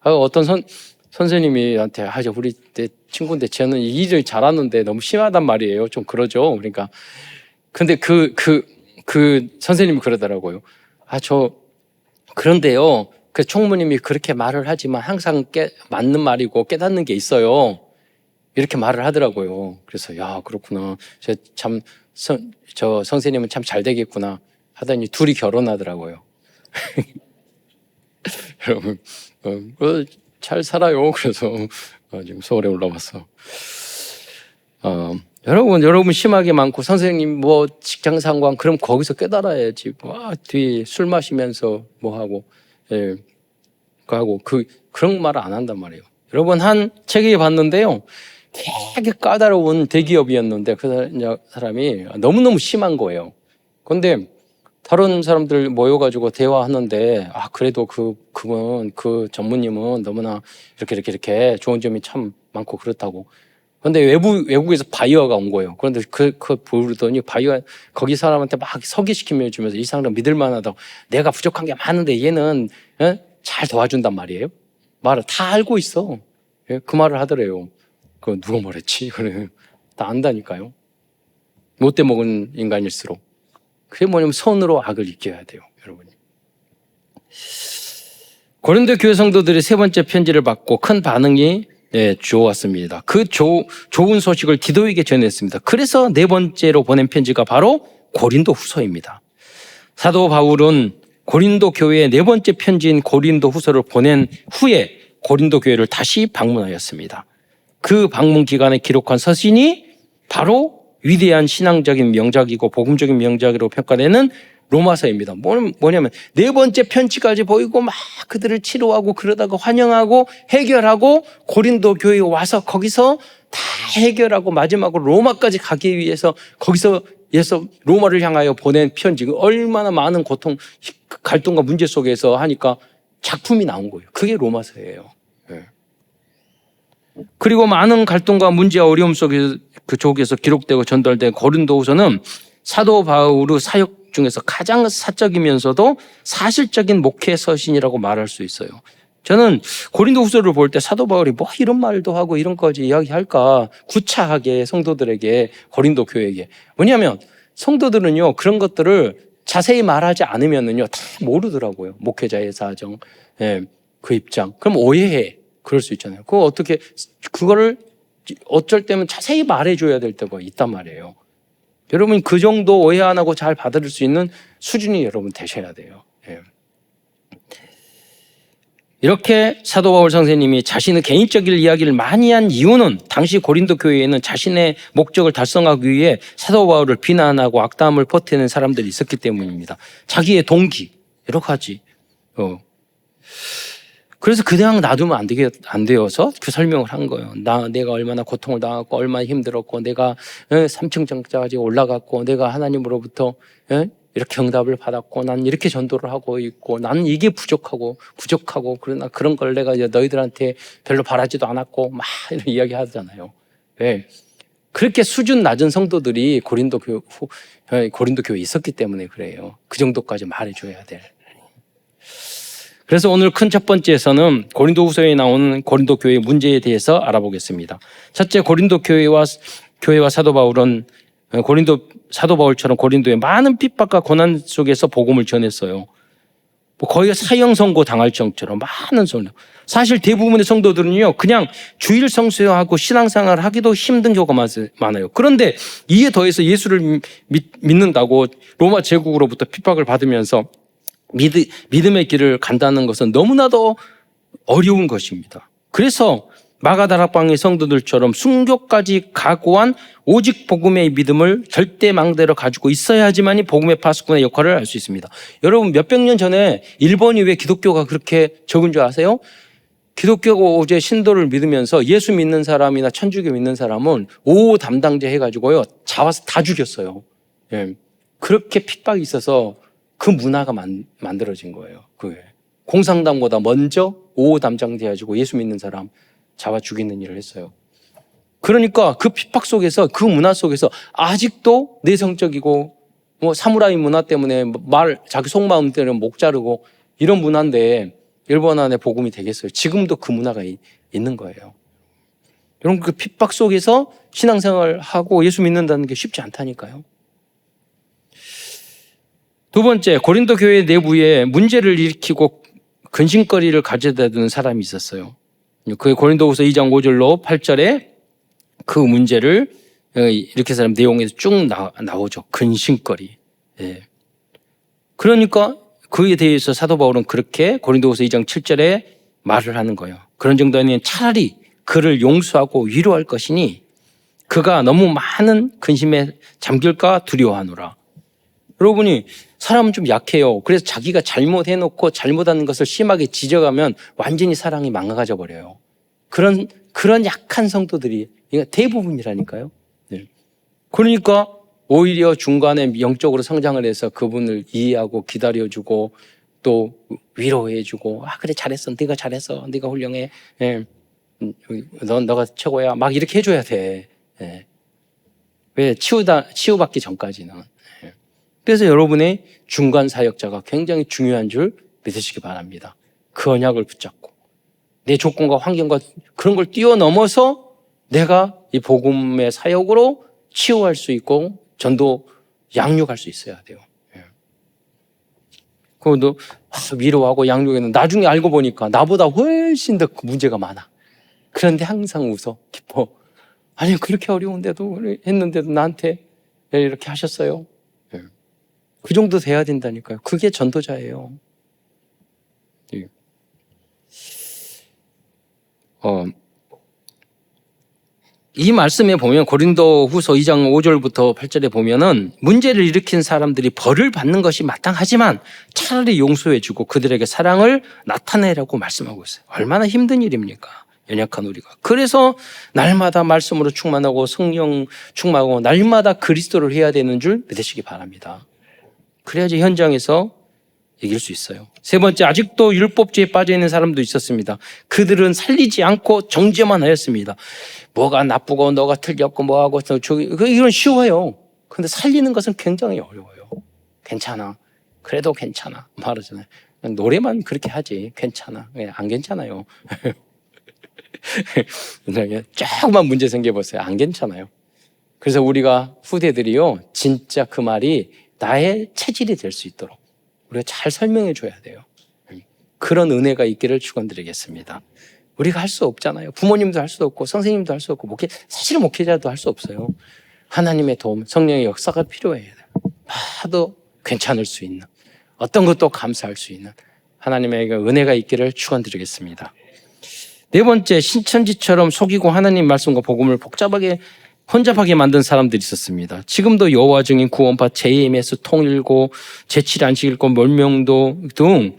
어떤 선생님이 한테 우리 내 친구인데 쟤는 일을 잘하는데 너무 심하단 말이에요. 좀 그러죠. 그러니까 근데 그 선생님이 그러더라고요. 그런데요. 그 총무님이 그렇게 말을 하지만 항상 맞는 말이고 깨닫는 게 있어요. 이렇게 말을 하더라고요. 그래서 야, 그렇구나. 저 선생님은 참 잘 되겠구나 하더니 둘이 결혼하더라고요. 여러분, 잘 살아요. 그래서 지금 서울에 올라왔어. 여러분 심하게 많고 선생님 뭐 직장 상관 그럼 거기서 깨달아야지. 뒤에 술 마시면서 뭐 하고 하고 그런 말을 안 한단 말이에요. 여러분 한 책에 봤는데요. 되게 까다로운 대기업이었는데 그 사람이 너무너무 심한 거예요. 그런데 다른 사람들 모여가지고 대화하는데 그래도 그분 그 전무님은 너무나 이렇게 좋은 점이 참 많고 그렇다고. 그런데 외국에서 바이어가 온 거예요. 그런데 그 부르더니 바이어 거기 사람한테 막 소개시키며 주면서 이 사람 믿을만하다고. 내가 부족한 게 많은데 얘는 잘 도와준단 말이에요. 말을 다 알고 있어. 그 말을 하더래요. 그 누가 말했지? 그래 다 안다니까요. 못돼 먹은 인간일수록. 그게 뭐냐면 선으로 악을 이겨야 돼요, 여러분. 고린도 교회 성도들이 세 번째 편지를 받고 큰 반응이 좋았습니다. 그 좋은 소식을 디도에게 전했습니다. 그래서 네 번째로 보낸 편지가 바로 고린도 후서입니다. 사도 바울은 고린도 교회에 네 번째 편지인 고린도 후서를 보낸 후에 고린도 교회를 다시 방문하였습니다. 그 방문 기간에 기록한 서신이 바로 위대한 신앙적인 명작이고 복음적인 명작으로 평가되는 로마서입니다. 뭐냐면 네 번째 편지까지 보이고 막 그들을 치료하고 그러다가 환영하고 해결하고 고린도 교회에 와서 거기서 다 해결하고 마지막으로 로마까지 가기 위해서 거기서 로마를 향하여 보낸 편지. 얼마나 많은 고통, 갈등과 문제 속에서 하니까 작품이 나온 거예요. 그게 로마서예요. 그리고 많은 갈등과 문제와 어려움 속에서 그쪽에서 기록되고 전달된 고린도후서는 사도 바울의 사역 중에서 가장 사적이면서도 사실적인 목회 서신이라고 말할 수 있어요. 저는 고린도후서를 볼 때 사도 바울이 뭐 이런 말도 하고 이런 거지 이야기할까 구차하게 성도들에게 고린도 교회에게. 왜냐하면 성도들은요 그런 것들을 자세히 말하지 않으면은요 다 모르더라고요. 목회자의 사정, 그 입장. 그럼 오해해. 그럴 수 있잖아요. 그거를 어쩔 때면 자세히 말해줘야 될 때가 있단 말이에요. 여러분 그 정도 오해 안 하고 잘 받아들일 수 있는 수준이 여러분 되셔야 돼요. 이렇게 사도 바울 선생님이 자신의 개인적인 이야기를 많이 한 이유는 당시 고린도 교회에는 자신의 목적을 달성하기 위해 사도 바울을 비난하고 악담을 퍼뜨리는 사람들이 있었기 때문입니다. 자기의 동기 여러 가지. 그래서 그냥 놔두면 안 되어서 그 설명을 한 거예요. 내가 얼마나 고통을 당했고 얼마나 힘들었고 내가 3층 정자까지 올라갔고 내가 하나님으로부터 이렇게 응답을 받았고 난 이렇게 전도를 하고 있고 나는 이게 부족하고 그러나 그런 걸 내가 너희들한테 별로 바라지도 않았고 막 이런 이야기 하잖아요. 그렇게 수준 낮은 성도들이 고린도 교회에 있었기 때문에 그래요. 그 정도까지 말해줘야 돼. 그래서 오늘 큰 첫 번째에서는 고린도후서에 나오는 고린도 교회의 문제에 대해서 알아보겠습니다. 첫째, 고린도 교회와 사도 바울은 사도 바울처럼 고린도에 많은 핍박과 고난 속에서 복음을 전했어요. 거의 사형 선고 당할 정도로 많은 성도. 사실 대부분의 성도들은요, 그냥 주일 성수하고 신앙생활을 하기도 힘든 경우가 많아요. 그런데 이에 더해서 예수를 믿는다고 로마 제국으로부터 핍박을 받으면서 믿음의 길을 간다는 것은 너무나도 어려운 것입니다. 그래서 마가다락방의 성도들처럼 순교까지 각오한 오직 복음의 믿음을 절대 망대로 가지고 있어야지만이 복음의 파수꾼의 역할을 할 수 있습니다. 여러분 몇백 년 전에 일본이 왜 기독교가 그렇게 적은 줄 아세요? 기독교가 어제 신도를 믿으면서 예수 믿는 사람이나 천주교 믿는 사람은 5호 담당제 해가지고요 잡아서 다 죽였어요. 그렇게 핍박이 있어서 그 문화가 만들어진 거예요. 공산당보다 먼저 5호 담당제 해가지고 예수 믿는 사람 잡아 죽이는 일을 했어요. 그러니까 그 핍박 속에서 그 문화 속에서 아직도 내성적이고 사무라이 문화 때문에 자기 속마음 때문에 목 자르고 이런 문화인데 일본 안에 복음이 되겠어요. 지금도 그 문화가 있는 거예요. 여러분 그 핍박 속에서 신앙생활하고 예수 믿는다는 게 쉽지 않다니까요. 두 번째, 고린도 교회 내부에 문제를 일으키고 근심거리를 가져다 두는 사람이 있었어요. 그 고린도후서 2장 5절로 8절에 그 문제를 이렇게 사람 내용에서 쭉 나오죠. 근심거리. 그러니까 그에 대해서 사도 바울은 그렇게 고린도후서 2장 7절에 말을 하는 거예요. 그런 정도 아니면 차라리 그를 용서하고 위로할 것이니 그가 너무 많은 근심에 잠길까 두려워하노라. 여러분이 사람은 좀 약해요. 그래서 자기가 잘못해놓고 잘못하는 것을 심하게 지적하면 완전히 사랑이 망가져 버려요. 그런 약한 성도들이 대부분이라니까요. 네. 그러니까 오히려 중간에 영적으로 성장을 해서 그분을 이해하고 기다려주고 또 위로해주고, 그래 잘했어, 네가 잘했어, 네가 훌륭해, 예. 너가 최고야, 막 이렇게 해줘야 돼. 예. 왜 치유받기 전까지는. 예. 그래서 여러분의 중간 사역자가 굉장히 중요한 줄 믿으시기 바랍니다. 그 언약을 붙잡고 내 조건과 환경과 그런 걸 뛰어넘어서 내가 이 복음의 사역으로 치유할 수 있고 전도 양육할 수 있어야 돼요. 예. 그것도 위로하고 양육에는 나중에 알고 보니까 나보다 훨씬 더 문제가 많아. 그런데 항상 웃어, 기뻐. 아니 그렇게 어려운데도 했는데도 나한테 이렇게 하셨어요. 예. 그 정도 돼야 된다니까요. 그게 전도자예요. 예. 이 말씀에 보면 고린도 후서 2장 5절부터 8절에 보면은 문제를 일으킨 사람들이 벌을 받는 것이 마땅하지만 차라리 용서해주고 그들에게 사랑을 나타내라고 말씀하고 있어요. 얼마나 힘든 일입니까? 연약한 우리가. 그래서 날마다 말씀으로 충만하고 성령 충만하고 날마다 그리스도를 해야 되는 줄 믿으시기 바랍니다. 그래야지 현장에서 이길 수 있어요. 세 번째, 아직도 율법주의에 빠져있는 사람도 있었습니다. 그들은 살리지 않고 정죄만 하였습니다. 뭐가 나쁘고 너가 틀렸고 뭐하고 이건 쉬워요. 근데 살리는 것은 굉장히 어려워요. 괜찮아. 그래도 괜찮아. 말하잖아요. 노래만 그렇게 하지. 괜찮아. 안 괜찮아요. 조금만 문제 생겨보세요. 안 괜찮아요. 그래서 우리가 후대들이요, 진짜 그 말이 나의 체질이 될 수 있도록 우리가 잘 설명해 줘야 돼요. 그런 은혜가 있기를 축원드리겠습니다. 우리가 할 수 없잖아요. 부모님도 할 수 없고 선생님도 할 수 없고 사실은 목회자도 할 수 없어요. 하나님의 도움, 성령의 역사가 필요해요. 봐도 괜찮을 수 있는, 어떤 것도 감사할 수 있는 하나님의 은혜가 있기를 축원드리겠습니다. 네 번째, 신천지처럼 속이고 하나님 말씀과 복음을 혼잡하게 만든 사람들이 있었습니다. 지금도 여호와 증인, 구원파, JMS, 통일고, 제7안식일권, 멸명도 등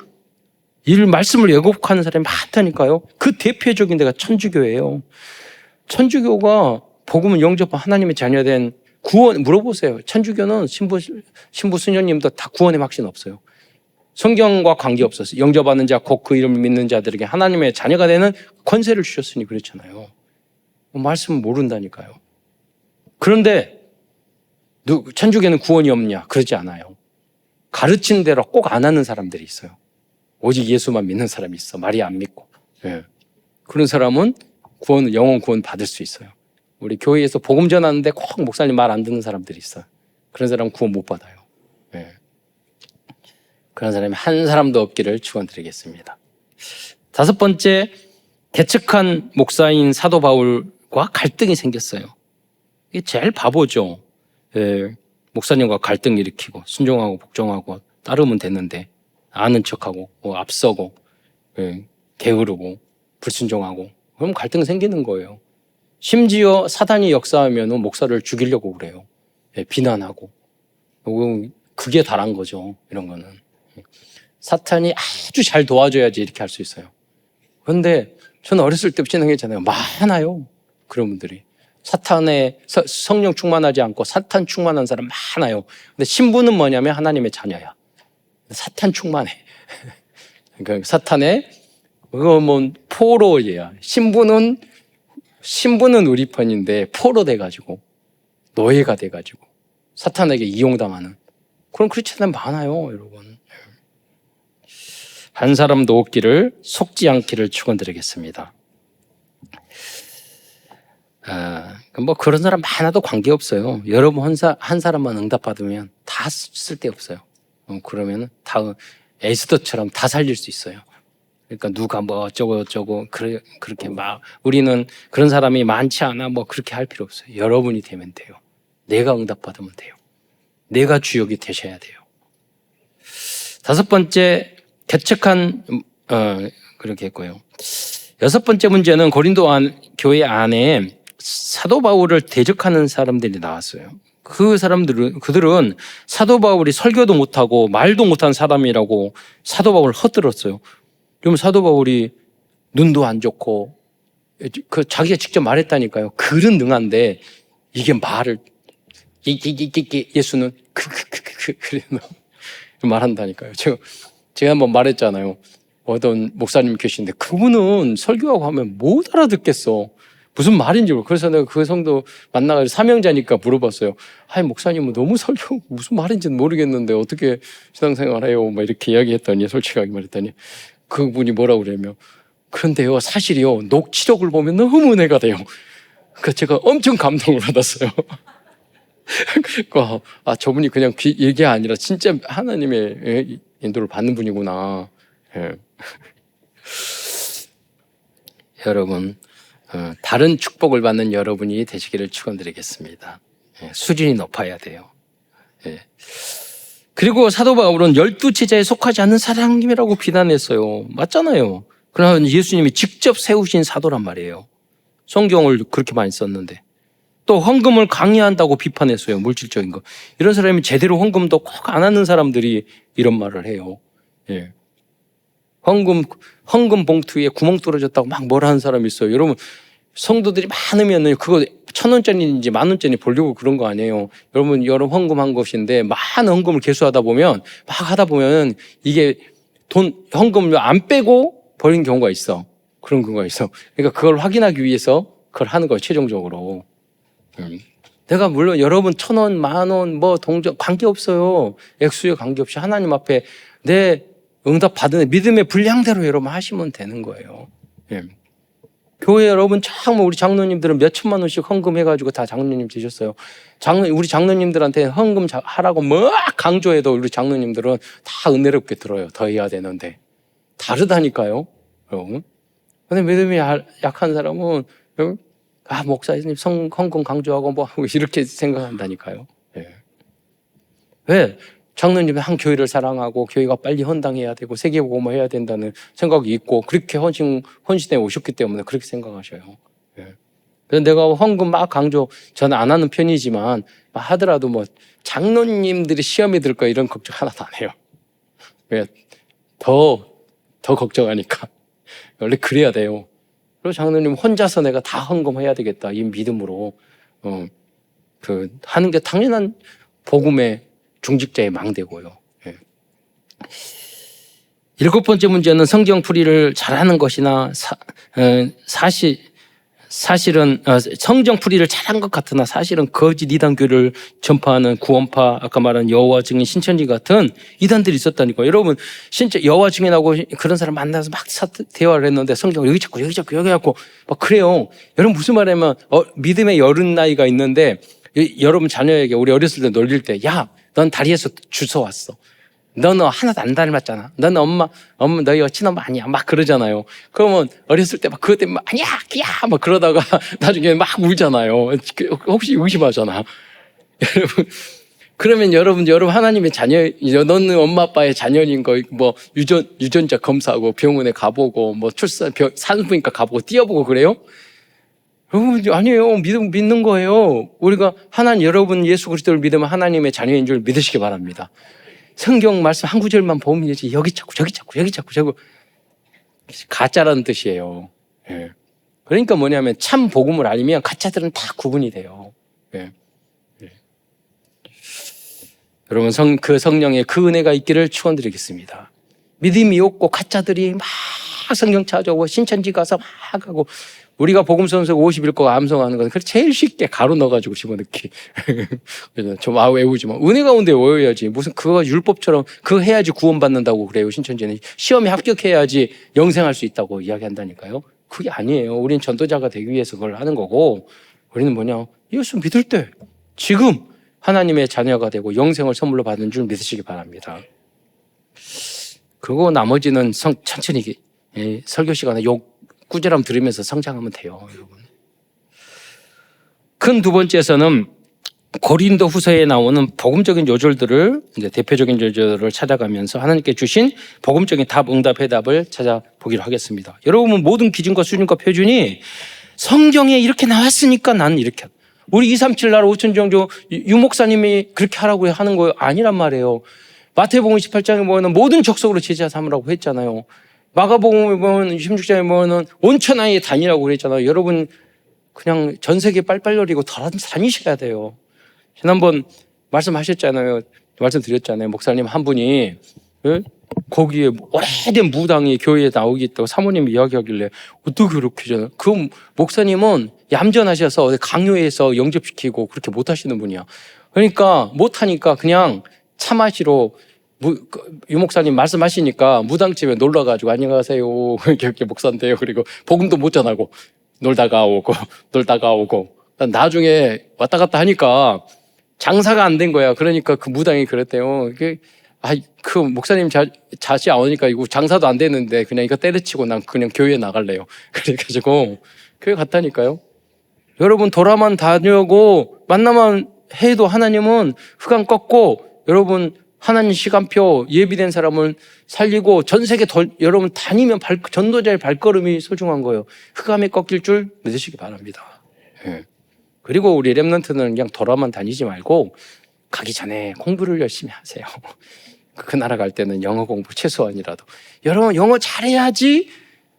이 말씀을 왜곡하는 사람이 많다니까요. 그 대표적인 데가 천주교예요. 천주교가 복음을 영접한 하나님의 자녀된 구원 물어보세요. 천주교는 신부 수녀님도 다 구원의 확신 없어요. 성경과 관계없어서 영접하는 자, 곧 그 이름을 믿는 자들에게 하나님의 자녀가 되는 권세를 주셨으니 그렇잖아요. 말씀은 모른다니까요. 그런데 천주교는 구원이 없냐? 그러지 않아요. 가르치는 대로 꼭 안 하는 사람들이 있어요. 오직 예수만 믿는 사람이 있어. 말이 안 믿고. 예. 그런 사람은 영혼 구원 받을 수 있어요. 우리 교회에서 복음 전하는데 꼭 목사님 말 안 듣는 사람들이 있어요. 그런 사람은 구원 못 받아요. 예. 그런 사람이 한 사람도 없기를 축원드리겠습니다. 다섯 번째, 개척한 목사인 사도 바울과 갈등이 생겼어요. 이게 제일 바보죠. 예. 목사님과 갈등 일으키고 순종하고 복종하고 따르면 됐는데 아는 척하고 앞서고 게으르고 불순종하고 그럼 갈등 생기는 거예요. 심지어 사단이 역사하면 목사를 죽이려고 그래요. 비난하고. 그게 다란 거죠. 이런 거는. 사탄이 아주 잘 도와줘야지 이렇게 할 수 있어요. 그런데 저는 어렸을 때부터 생각했잖아요. 많아요. 그런 분들이. 사탄의 성령 충만하지 않고 사탄 충만한 사람 많아요. 근데 신부는 뭐냐면 하나님의 자녀야. 사탄 충만해. 그러니까 사탄의 포로야. 신부는 우리 편인데 포로 돼가지고 노예가 돼가지고 사탄에게 이용당하는 그런 크리스천들 많아요, 여러분. 한 사람도 없기를 속지 않기를 축원드리겠습니다. 그런 사람 많아도 관계없어요. 여러분 한 사람만 응답받으면 다 쓸데없어요. 그러면 다 에스더처럼 다 살릴 수 있어요. 그러니까 누가 어쩌고 그렇게 우리는 그런 사람이 많지 않아 그렇게 할 필요 없어요. 여러분이 되면 돼요. 내가 응답받으면 돼요. 내가 주역이 되셔야 돼요. 다섯 번째, 개척한 그렇게 했고요. 여섯 번째 문제는 고린도 교회 안에 사도 바울을 대적하는 사람들이 나왔어요. 그들은 사도 바울이 설교도 못하고 말도 못한 사람이라고 사도 바울을 헛들었어요. 그럼 사도 바울이 눈도 안 좋고 자기가 직접 말했다니까요. 글은 능한데 이게 말을 예수는 말한다니까요. 제가 한번 말했잖아요. 어떤 목사님 계신데 그분은 설교하고 하면 못 알아듣겠어. 무슨 말인지 모르고. 그래서 내가 그 성도 만나가지고 사명자니까 물어봤어요. 아니 목사님은 너무 설교 무슨 말인지는 모르겠는데 어떻게 신앙생활해요? 막 이렇게 이야기했더니 솔직하게 말했더니 그분이 뭐라고 그러냐면 그런데요 사실이요 녹취록을 보면 너무 은혜가 돼요. 그러니까 제가 엄청 감동을 받았어요. 그러니까 저분이 그냥 얘기 아니라 진짜 하나님의 인도를 받는 분이구나. 예. 여러분 다른 축복을 받는 여러분이 되시기를 축원드리겠습니다. 예, 수준이 높아야 돼요. 예. 그리고 사도 바울은 12제자에 속하지 않는 사랑님이라고 비난했어요. 맞잖아요. 그러나 예수님이 직접 세우신 사도란 말이에요. 성경을 그렇게 많이 썼는데. 또 헌금을 강요한다고 비판했어요. 물질적인 거. 이런 사람이 제대로 헌금도 꼭 안 하는 사람들이 이런 말을 해요. 예. 헌금 봉투에 구멍 뚫어졌다고 막 뭐라 하는 사람이 있어요. 여러분, 성도들이 많으면 그거 1,000원짜리인지 10,000원짜리 보려고 그런 거 아니에요. 여러분 헌금한 것인데 많은 헌금을 개수하다 보면 막 하다 보면 이게 헌금을 안 빼고 버린 경우가 있어. 그런 경우가 있어. 그러니까 그걸 확인하기 위해서 그걸 하는 거예요. 최종적으로. 내가 물론 여러분 1,000원, 10,000원 뭐 동전 관계없어요. 액수에 관계없이 하나님 앞에 내 응답 받은 믿음의 분량대로 여러분 하시면 되는 거예요. 예. 교회 여러분 참 우리 장로님들은 몇 천만 원씩 헌금해가지고 다 장로님 되셨어요. 우리 장로님들한테 헌금 하라고 막 강조해도 우리 장로님들은 다 은혜롭게 들어요. 더 해야 되는데 다르다니까요, 여러분. 근데 믿음이 약한 사람은 목사님 헌금 강조하고 뭐 이렇게 생각한다니까요. 예. 왜? 장로님은 한 교회를 사랑하고 교회가 빨리 헌당해야 되고 세계복음화 해야 된다는 생각이 있고 그렇게 헌신에 오셨기 때문에 그렇게 생각하셔요. 예. 그래서 내가 헌금 막 강조 저는 안 하는 편이지만 하더라도 뭐 장로님들이 시험에 들 거 이런 걱정 하나도 안 해요. 왜? 더 걱정하니까. 원래 그래야 돼요. 그리고 장로님 혼자서 내가 다 헌금해야 되겠다 이 믿음으로 하는 게 당연한 복음의 중직자의 망대고요. 예. 7번째 문제는 성경풀이를 잘하는 것이나 사실은 성경풀이를 잘한 것 같으나 사실은 거짓 이단교를 전파하는 구원파 아까 말한 여호와 증인 신천지 같은 이단들이 있었다니까. 여러분 진짜 여호와 증인하고 그런 사람 만나서 막 대화를 했는데 성경을 여기 잡고 막 그래요. 여러분 무슨 말이냐면 믿음의 여른 나이가 있는데 여러분 자녀에게 우리 어렸을 때 놀릴 때 야 넌 다리에서 주워왔어. 너는 하나도 안 닮았잖아. 너는 엄마 너희 친엄마 아니야. 막 그러잖아요. 그러면 어렸을 때 막 그것 때문에 아니야, 야, 막 그러다가 나중에 막 울잖아요. 혹시 의심하잖아. 여러분. 그러면 여러분 하나님의 자녀, 너는 엄마 아빠의 자녀인 거, 뭐 유전자 검사하고 병원에 가보고 뭐 산부인과 가보고 뛰어보고 그래요? 여러분 아니에요. 믿는 거예요. 우리가 여러분 예수 그리스도를 믿으면 하나님의 자녀인 줄 믿으시기 바랍니다. 성경 말씀 한 구절만 보면 이제 여기 찾고 저기 가짜라는 뜻이에요. 예. 그러니까 뭐냐면 참 복음을 알면 가짜들은 다 구분이 돼요. 예. 예. 여러분 그 성령의 그 은혜가 있기를 축원드리겠습니다. 믿음이 없고 가짜들이 막 성경 찾아오고 신천지 가서 막 하고 우리가 복음선서 50읽고 암송하는 건 제일 쉽게 가로 넣어가지고 집어넣기. 좀 외우지만 은혜 가운데 외워야지. 무슨 그거 율법처럼 그거 해야지 구원받는다고 그래요. 신천지는 시험에 합격해야지 영생할 수 있다고 이야기한다니까요. 그게 아니에요. 우리는 전도자가 되기 위해서 그걸 하는 거고 우리는 예수 믿을 때 지금 하나님의 자녀가 되고 영생을 선물로 받는 줄 믿으시기 바랍니다. 그리고 나머지는 천천히 설교 시간에 꾸준함 들으면서 성장하면 돼요, 여러분. 큰 두 번째에서는 고린도 후서에 나오는 복음적인 요절들을 이제 대표적인 요절을 찾아가면서 하나님께 주신 복음적인 응답, 해답을 찾아보기로 하겠습니다. 여러분 모든 기준과 수준과 표준이 성경에 이렇게 나왔으니까 난 이렇게. 우리 237 나라 5천 정도 유 목사님이 그렇게 하라고 하는 거 아니란 말이에요. 마태복음 28장에 보면 모든 족속으로 제자 삼으라고 했잖아요. 마가복음에 보면 16장에 보면 온천 아이에 다니라고 그랬잖아요. 여러분 그냥 전 세계 빨빨거리고 다니셔야 돼요. 지난번 말씀하셨잖아요. 말씀드렸잖아요. 목사님 한 분이 거기에 오래된 무당이 교회에 나오겠다고 사모님이 이야기하길래 어떻게 그렇게 하잖아요. 그 목사님은 얌전하셔서 어디 강요해서 영접시키고 그렇게 못하시는 분이야. 그러니까 못하니까 그냥 차 마시러 유 목사님 말씀하시니까 무당집에 놀러가지고 안녕하세요 이렇게 목사인데요. 그리고 복음도 못 전하고 놀다가 오고 나중에 왔다 갔다 하니까 장사가 안 된 거야. 그러니까 그 무당이 그랬대요. 그 목사님 자시 안 오니까 이거 장사도 안 되는데 그냥 이거 때려치고 난 그냥 교회에 나갈래요. 그래가지고 교회 갔다니까요. 여러분 돌아만 다녀고 만나만 해도 하나님은 흑암 꺾고 여러분 하나님 시간표 예비된 사람을 살리고 전 세계 여러분 다니면 전도자의 발걸음이 소중한 거예요. 흑암이 꺾일 줄 믿으시기 바랍니다. 예. 그리고 우리 렘넌트는 그냥 돌아만 다니지 말고 가기 전에 공부를 열심히 하세요. 그 나라 갈 때는 영어 공부 최소한이라도. 여러분 영어 잘해야지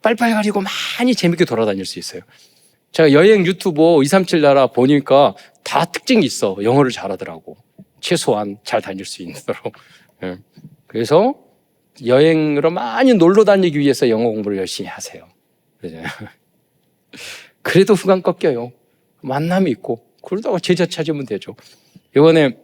빨빨 가리고 많이 재밌게 돌아다닐 수 있어요. 제가 여행 유튜버 237 나라 보니까 다 특징이 있어. 영어를 잘하더라고. 최소한 잘 다닐 수 있도록. 그래서 여행으로 많이 놀러 다니기 위해서 영어 공부를 열심히 하세요. 그래도 흑암 꺾여요. 만남이 있고 그러다가 제자 찾으면 되죠. 이번에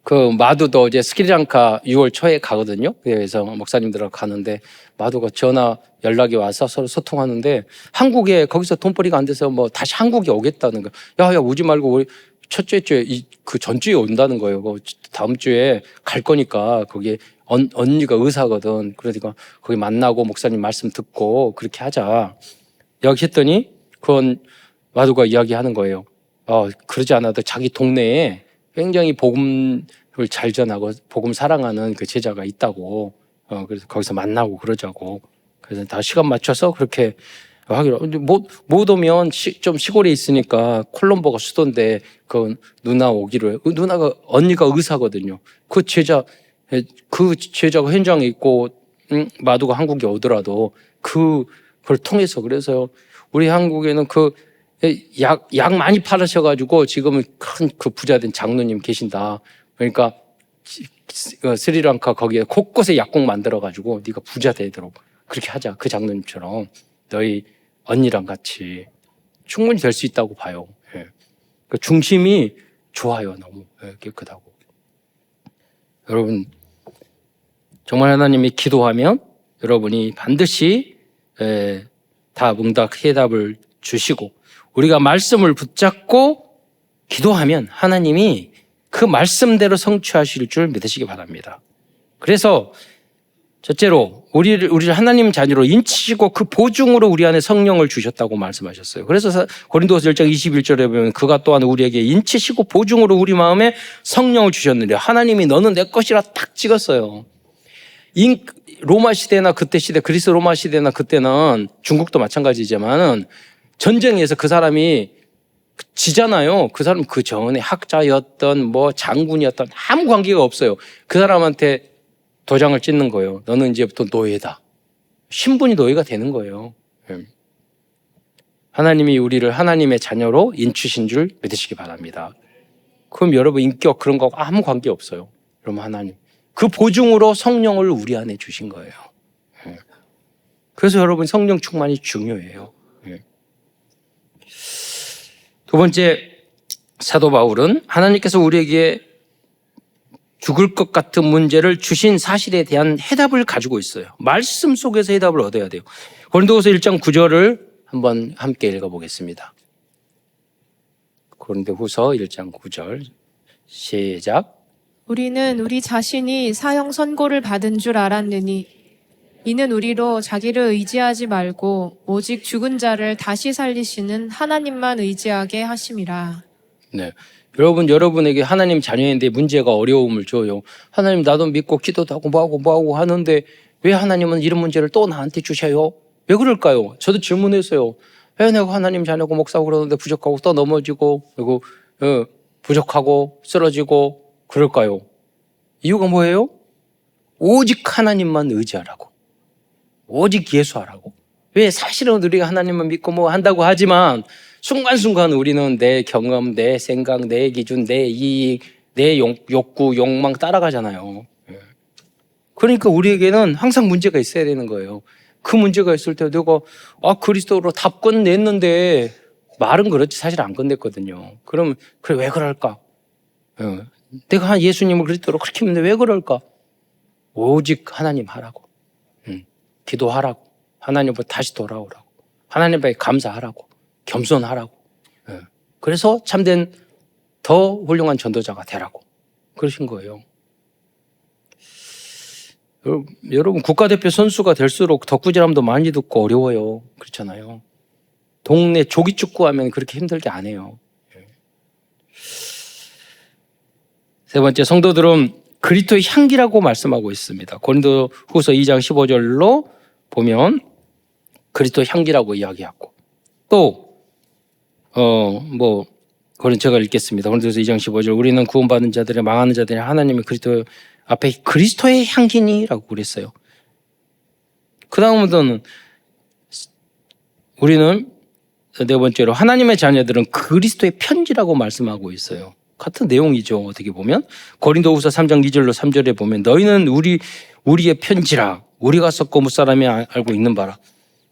그 마두도 이제 스리랑카 6월 초에 가거든요. 그래서 목사님들하고 가는데 마두가 전화 연락이 와서 서로 소통하는데 한국에 거기서 돈벌이가 안 돼서 뭐 다시 한국에 오겠다는 거. 야 오지 말고 우리 첫째 주에 그 전주에 온다는 거예요. 다음 주에 갈 거니까 거기에 언니가 의사거든. 그러니까 거기 만나고 목사님 말씀 듣고 그렇게 하자. 여기 했더니 그건 마두가 이야기하는 거예요. 그러지 않아도 자기 동네에 굉장히 복음을 잘 전하고 복음 사랑하는 그 제자가 있다고. 그래서 거기서 만나고 그러자고. 그래서 다 시간 맞춰서 그렇게 하기로. 못 오면 좀 시골에 있으니까 콜롬보가 수도인데 그 누나 오기로 해요. 누나가 언니가 의사거든요. 그 제자가 현장에 있고 마두가 한국에 오더라도 그걸 통해서 그래서 우리 한국에는 약 많이 팔으셔가지고 지금은 큰 그 부자된 장로님 계신다. 그러니까 스리랑카 거기에 곳곳에 약국 만들어가지고 네가 부자 되도록 그렇게 하자. 그 장로님처럼 너희 언니랑 같이 충분히 될 수 있다고 봐요. 예. 그 중심이 좋아요. 너무 깨끗하고. 여러분 정말 하나님이 기도하면 여러분이 반드시 다 응답 해답을 주시고 우리가 말씀을 붙잡고 기도하면 하나님이 그 말씀대로 성취하실 줄 믿으시기 바랍니다. 그래서 첫째로 우리를 하나님 자녀로 인치시고 그 보증으로 우리 안에 성령을 주셨다고 말씀하셨어요. 그래서 고린도서 1장 21절에 보면 그가 또한 우리에게 인치시고 보증으로 우리 마음에 성령을 주셨는데 하나님이 너는 내 것이라 딱 찍었어요. 로마 시대나 그때 시대 그리스 로마 시대나 그때는 중국도 마찬가지지만은 전쟁에서 그 사람이 지잖아요. 그 사람 그 전에 학자였던 뭐 장군이었던 아무 관계가 없어요. 그 사람한테 도장을 찍는 거예요. 너는 이제부터 노예다. 신분이 노예가 되는 거예요. 하나님이 우리를 하나님의 자녀로 인치신 줄 믿으시기 바랍니다. 그럼 여러분 인격 그런 거 아무 관계 없어요. 여러분 하나님. 그 보증으로 성령을 우리 안에 주신 거예요. 그래서 여러분 성령 충만이 중요해요. 두 번째 사도 바울은 하나님께서 우리에게 죽을 것 같은 문제를 주신 사실에 대한 해답을 가지고 있어요. 말씀 속에서 해답을 얻어야 돼요. 고린도후서 1장 9절을 한번 함께 읽어보겠습니다. 고린도후서 1장 9절 시작. 우리는 우리 자신이 사형 선고를 받은 줄 알았느니 이는 우리로 자기를 의지하지 말고 오직 죽은 자를 다시 살리시는 하나님만 의지하게 하심이라. 네, 여러분에게 하나님 자녀인데 문제가 어려움을 줘요. 하나님 나도 믿고 기도도 하고 뭐하고 하는데 왜 하나님은 이런 문제를 또 나한테 주셔요? 왜 그럴까요? 저도 질문했어요. 왜 내가 하나님 자녀고 목사고 그러는데 부족하고 또 넘어지고 그리고 부족하고 쓰러지고 그럴까요? 이유가 뭐예요? 오직 하나님만 의지하라고. 오직 예수하라고. 왜? 사실은 우리가 하나님만 믿고 뭐 한다고 하지만 순간순간 우리는 내 경험, 내 생각, 내 기준, 내 이익, 내 욕구, 욕망 따라가잖아요. 그러니까 우리에게는 항상 문제가 있어야 되는 거예요. 그 문제가 있을 때 내가 그리스도로 답 끝냈는데 말은 그렇지 사실 안 끝냈거든요. 그럼 그래 왜 그럴까? 내가 예수님을 그리스도로 그렇게 믿는데 왜 그럴까? 오직 하나님 하라고. 기도하라고. 하나님으로 다시 돌아오라고. 하나님께 감사하라고. 겸손하라고. 그래서 참된 더 훌륭한 전도자가 되라고 그러신 거예요. 여러분 국가대표 선수가 될수록 덕구질함도 많이 듣고 어려워요. 그렇잖아요. 동네 조기축구 하면 그렇게 힘들게 안 해요. 세 번째, 성도들은 그리스도의 향기라고 말씀하고 있습니다. 고린도후서 2장 15절로 보면 그리스도의 향기라고 이야기하고 또 그건 제가 읽겠습니다. 고린도후서 2장 15절 우리는 구원받은 자들의 망하는 자들의 하나님의 그리스도 앞에 그리스도의 향기니라고 그랬어요. 그 다음부터는 우리는 네 번째로 하나님의 자녀들은 그리스도의 편지라고 말씀하고 있어요. 같은 내용이죠. 어떻게 보면 고린도후서 3장 2절로 3절에 보면 너희는 우리의 편지라 우리가 썼고 무사람이 알고 있는 바라.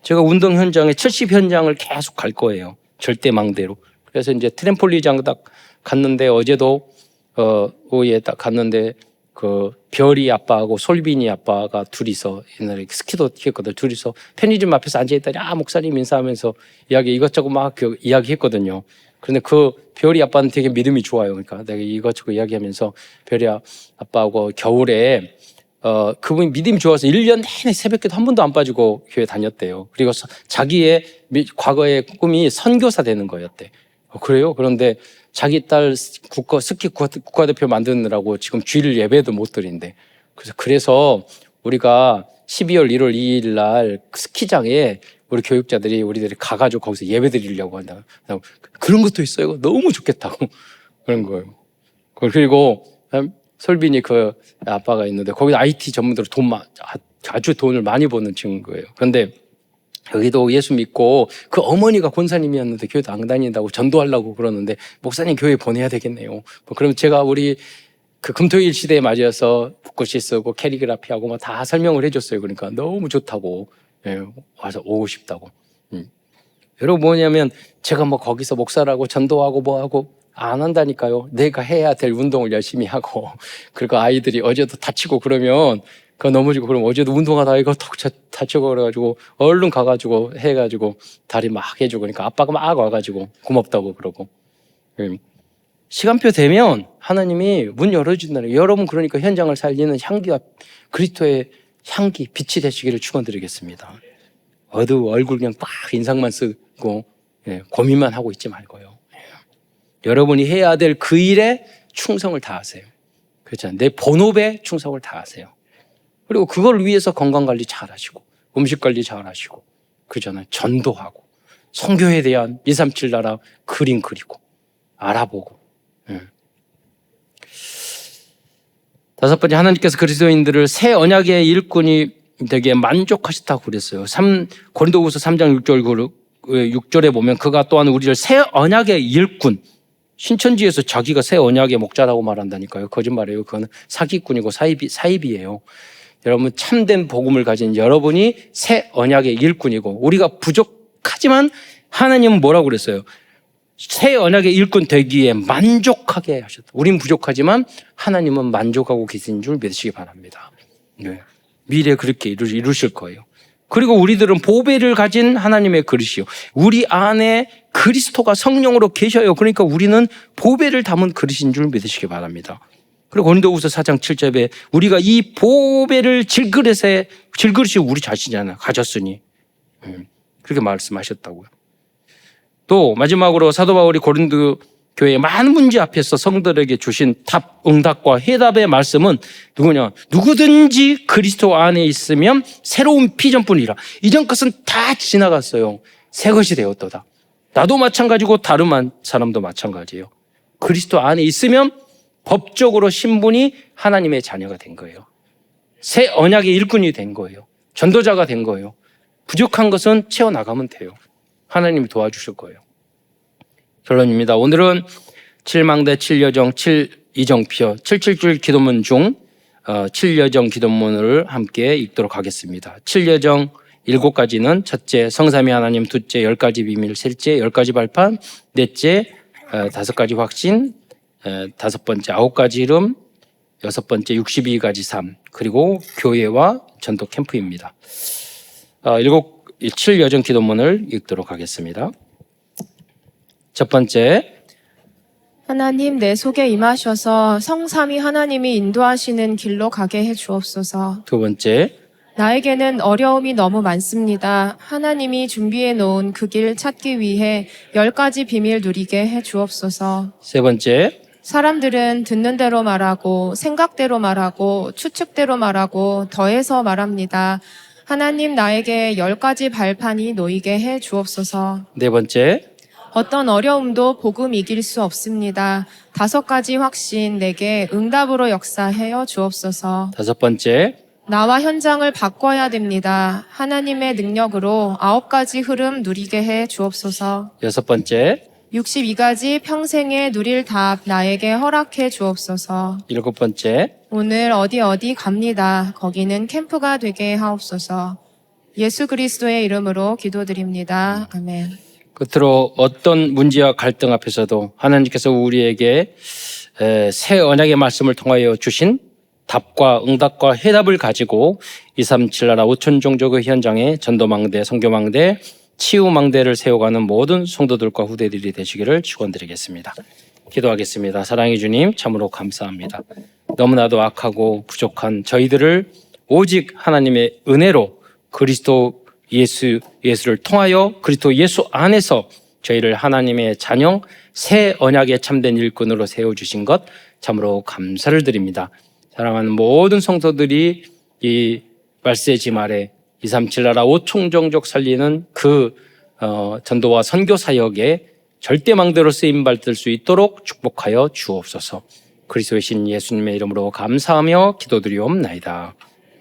제가 운동 현장에 70 현장을 계속 갈 거예요. 절대 망대로. 그래서 이제 트램폴린장 딱 갔는데 어제도 오후에 딱 갔는데 그 별이 아빠하고 솔빈이 아빠가 둘이서 옛날에 스키도 했거든. 둘이서 편의점 앞에서 앉아있다니 목사님 인사하면서 이것저것 막 이야기했거든요. 그런데 그 별이 아빠는 되게 믿음이 좋아요. 그러니까 내가 이것저것 이야기하면서 별이 아빠하고 겨울에 그분이 믿음이 좋아서 1년 내내 새벽기도 한 번도 안 빠지고 교회 다녔대요. 그리고 자기의 과거의 꿈이 선교사 되는 거였대. 그래요? 그런데 자기 딸 스키 국가대표 만드느라고 지금 주일 예배도 못 드린대. 그래서 우리가 12월 1월 2일 날 스키장에 우리 교육자들이 우리들이 가가지고 거기서 예배 드리려고 한다. 그런 것도 있어요. 너무 좋겠다고 그런 거예요. 그리고 솔빈이 그 아빠가 있는데 거기서 IT 전문으로 아주 돈을 많이 버는 친구예요. 그런데 여기도 예수 믿고 그 어머니가 권사님이었는데 교회도 안 다닌다고 전도하려고 그러는데 목사님 교회 보내야 되겠네요. 그럼 제가 우리 그 금토일 시대에 맞이해서 붓글씨 쓰고 캐리그라피하고 막 다 설명을 해줬어요. 그러니까 너무 좋다고 와서 오고 싶다고. 여러분 뭐냐면 제가 뭐 거기서 목사라고 전도하고 뭐하고 안 한다니까요. 내가 해야 될 운동을 열심히 하고 그리고 아이들이 어제도 다치고 그러면 그거 넘어지고 그럼 어제도 운동하다가 이거 턱 다치고 그래가지고 얼른 가가지고 해가지고 다리 막 해주고 그러니까 아빠가 막 와가지고 고맙다고 그러고 시간표 되면 하나님이 문 열어준다는 거예요. 여러분 그러니까 현장을 살리는 향기와 그리스도의 향기 빛이 되시기를 축원드리겠습니다. 얼굴 그냥 딱 인상만 쓰고 고민만 하고 있지 말고요. 여러분이 해야 될 그 일에 충성을 다하세요. 그렇잖아요. 내 본업에 충성을 다하세요. 그리고 그걸 위해서 건강관리 잘하시고 음식관리 잘하시고 그잖아요. 전도하고 선교에 대한 237 나라 그림 그리고 알아보고 다섯 번째 하나님께서 그리스도인들을 새 언약의 일꾼이 되게 만족하셨다고 그랬어요. 고린도후서 3장 6절에 보면 그가 또한 우리를 새 언약의 일꾼 신천지에서 자기가 새 언약의 목자라고 말한다니까요. 거짓말이에요. 그건 사기꾼이고 사입이에요. 여러분 참된 복음을 가진 여러분이 새 언약의 일꾼이고 우리가 부족하지만 하나님은 뭐라고 그랬어요? 새 언약의 일꾼 되기에 만족하게 하셨다. 우린 부족하지만 하나님은 만족하고 계신 줄 믿으시기 바랍니다. 미래에 그렇게 이루실 거예요. 그리고 우리들은 보배를 가진 하나님의 그릇이요. 우리 안에 그리스도가 성령으로 계셔요. 그러니까 우리는 보배를 담은 그릇인 줄 믿으시기 바랍니다. 그리고 고린도후서 4장 7절에 우리가 이 보배를 질그릇이 우리 자신이잖아요. 가졌으니. 그렇게 말씀하셨다고요. 또 마지막으로 사도 바울이 고린도 교회의 많은 문제 앞에서 성도들에게 주신 응답과 해답의 말씀은 누구냐? 누구든지 그리스도 안에 있으면 새로운 피조물이라. 이전 것은 다 지나갔어요. 새 것이 되었도다. 나도 마찬가지고 다른 사람도 마찬가지예요. 그리스도 안에 있으면 법적으로 신분이 하나님의 자녀가 된 거예요. 새 언약의 일꾼이 된 거예요. 전도자가 된 거예요. 부족한 것은 채워나가면 돼요. 하나님이 도와주실 거예요. 결론입니다. 오늘은 7망대 7여정 7이정표 777 기도문 중 7여정 기도문을 함께 읽도록 하겠습니다. 7여정 7가지는 첫째 성삼위 하나님, 둘째 10가지 비밀, 셋째 10가지 발판, 넷째 5가지 확신, 다섯 번째 9가지 이름, 여섯 번째 62가지 삶, 그리고 교회와 전도 캠프입니다. 7여정 기도문을 읽도록 하겠습니다. 첫 번째, 하나님 내 속에 임하셔서 성삼위 하나님이 인도하시는 길로 가게 해 주옵소서. 두 번째, 나에게는 어려움이 너무 많습니다. 하나님이 준비해 놓은 그 길 찾기 위해 10가지 비밀 누리게 해 주옵소서. 세 번째, 사람들은 듣는 대로 말하고 생각대로 말하고 추측대로 말하고 더해서 말합니다. 하나님 나에게 10가지 발판이 놓이게 해 주옵소서. 네 번째, 어떤 어려움도 복음 이길 수 없습니다. 5가지 확신 내게 응답으로 역사하여 주옵소서. 다섯 번째, 나와 현장을 바꿔야 됩니다. 하나님의 능력으로 9가지 흐름 누리게 해 주옵소서. 여섯 번째, 62가지 평생에 누릴 답 나에게 허락해 주옵소서. 일곱 번째, 오늘 어디 갑니다. 거기는 캠프가 되게 하옵소서. 예수 그리스도의 이름으로 기도드립니다. 아멘. 끝으로 어떤 문제와 갈등 앞에서도 하나님께서 우리에게 새 언약의 말씀을 통하여 주신 답과 응답과 해답을 가지고 237 나라 5천 종족의 현장에 전도망대, 선교망대, 치유망대를 세워가는 모든 성도들과 후대들이 되시기를 축원드리겠습니다. 기도하겠습니다. 사랑의 주님, 참으로 감사합니다. 너무나도 악하고 부족한 저희들을 오직 하나님의 은혜로 그리스도 예수를 통하여 그리스도 예수 안에서 저희를 하나님의 자녀, 새 언약의 참된 일꾼으로 세워주신 것 참으로 감사를 드립니다. 사랑하는 모든 성도들이 이 말세지 아래 237 나라 5천 종족 살리는 그 전도와 선교 사역에 절대망대로 쓰임받을 수 있도록 축복하여 주옵소서. 그리스도의 신 예수님의 이름으로 감사하며 기도드리옵나이다.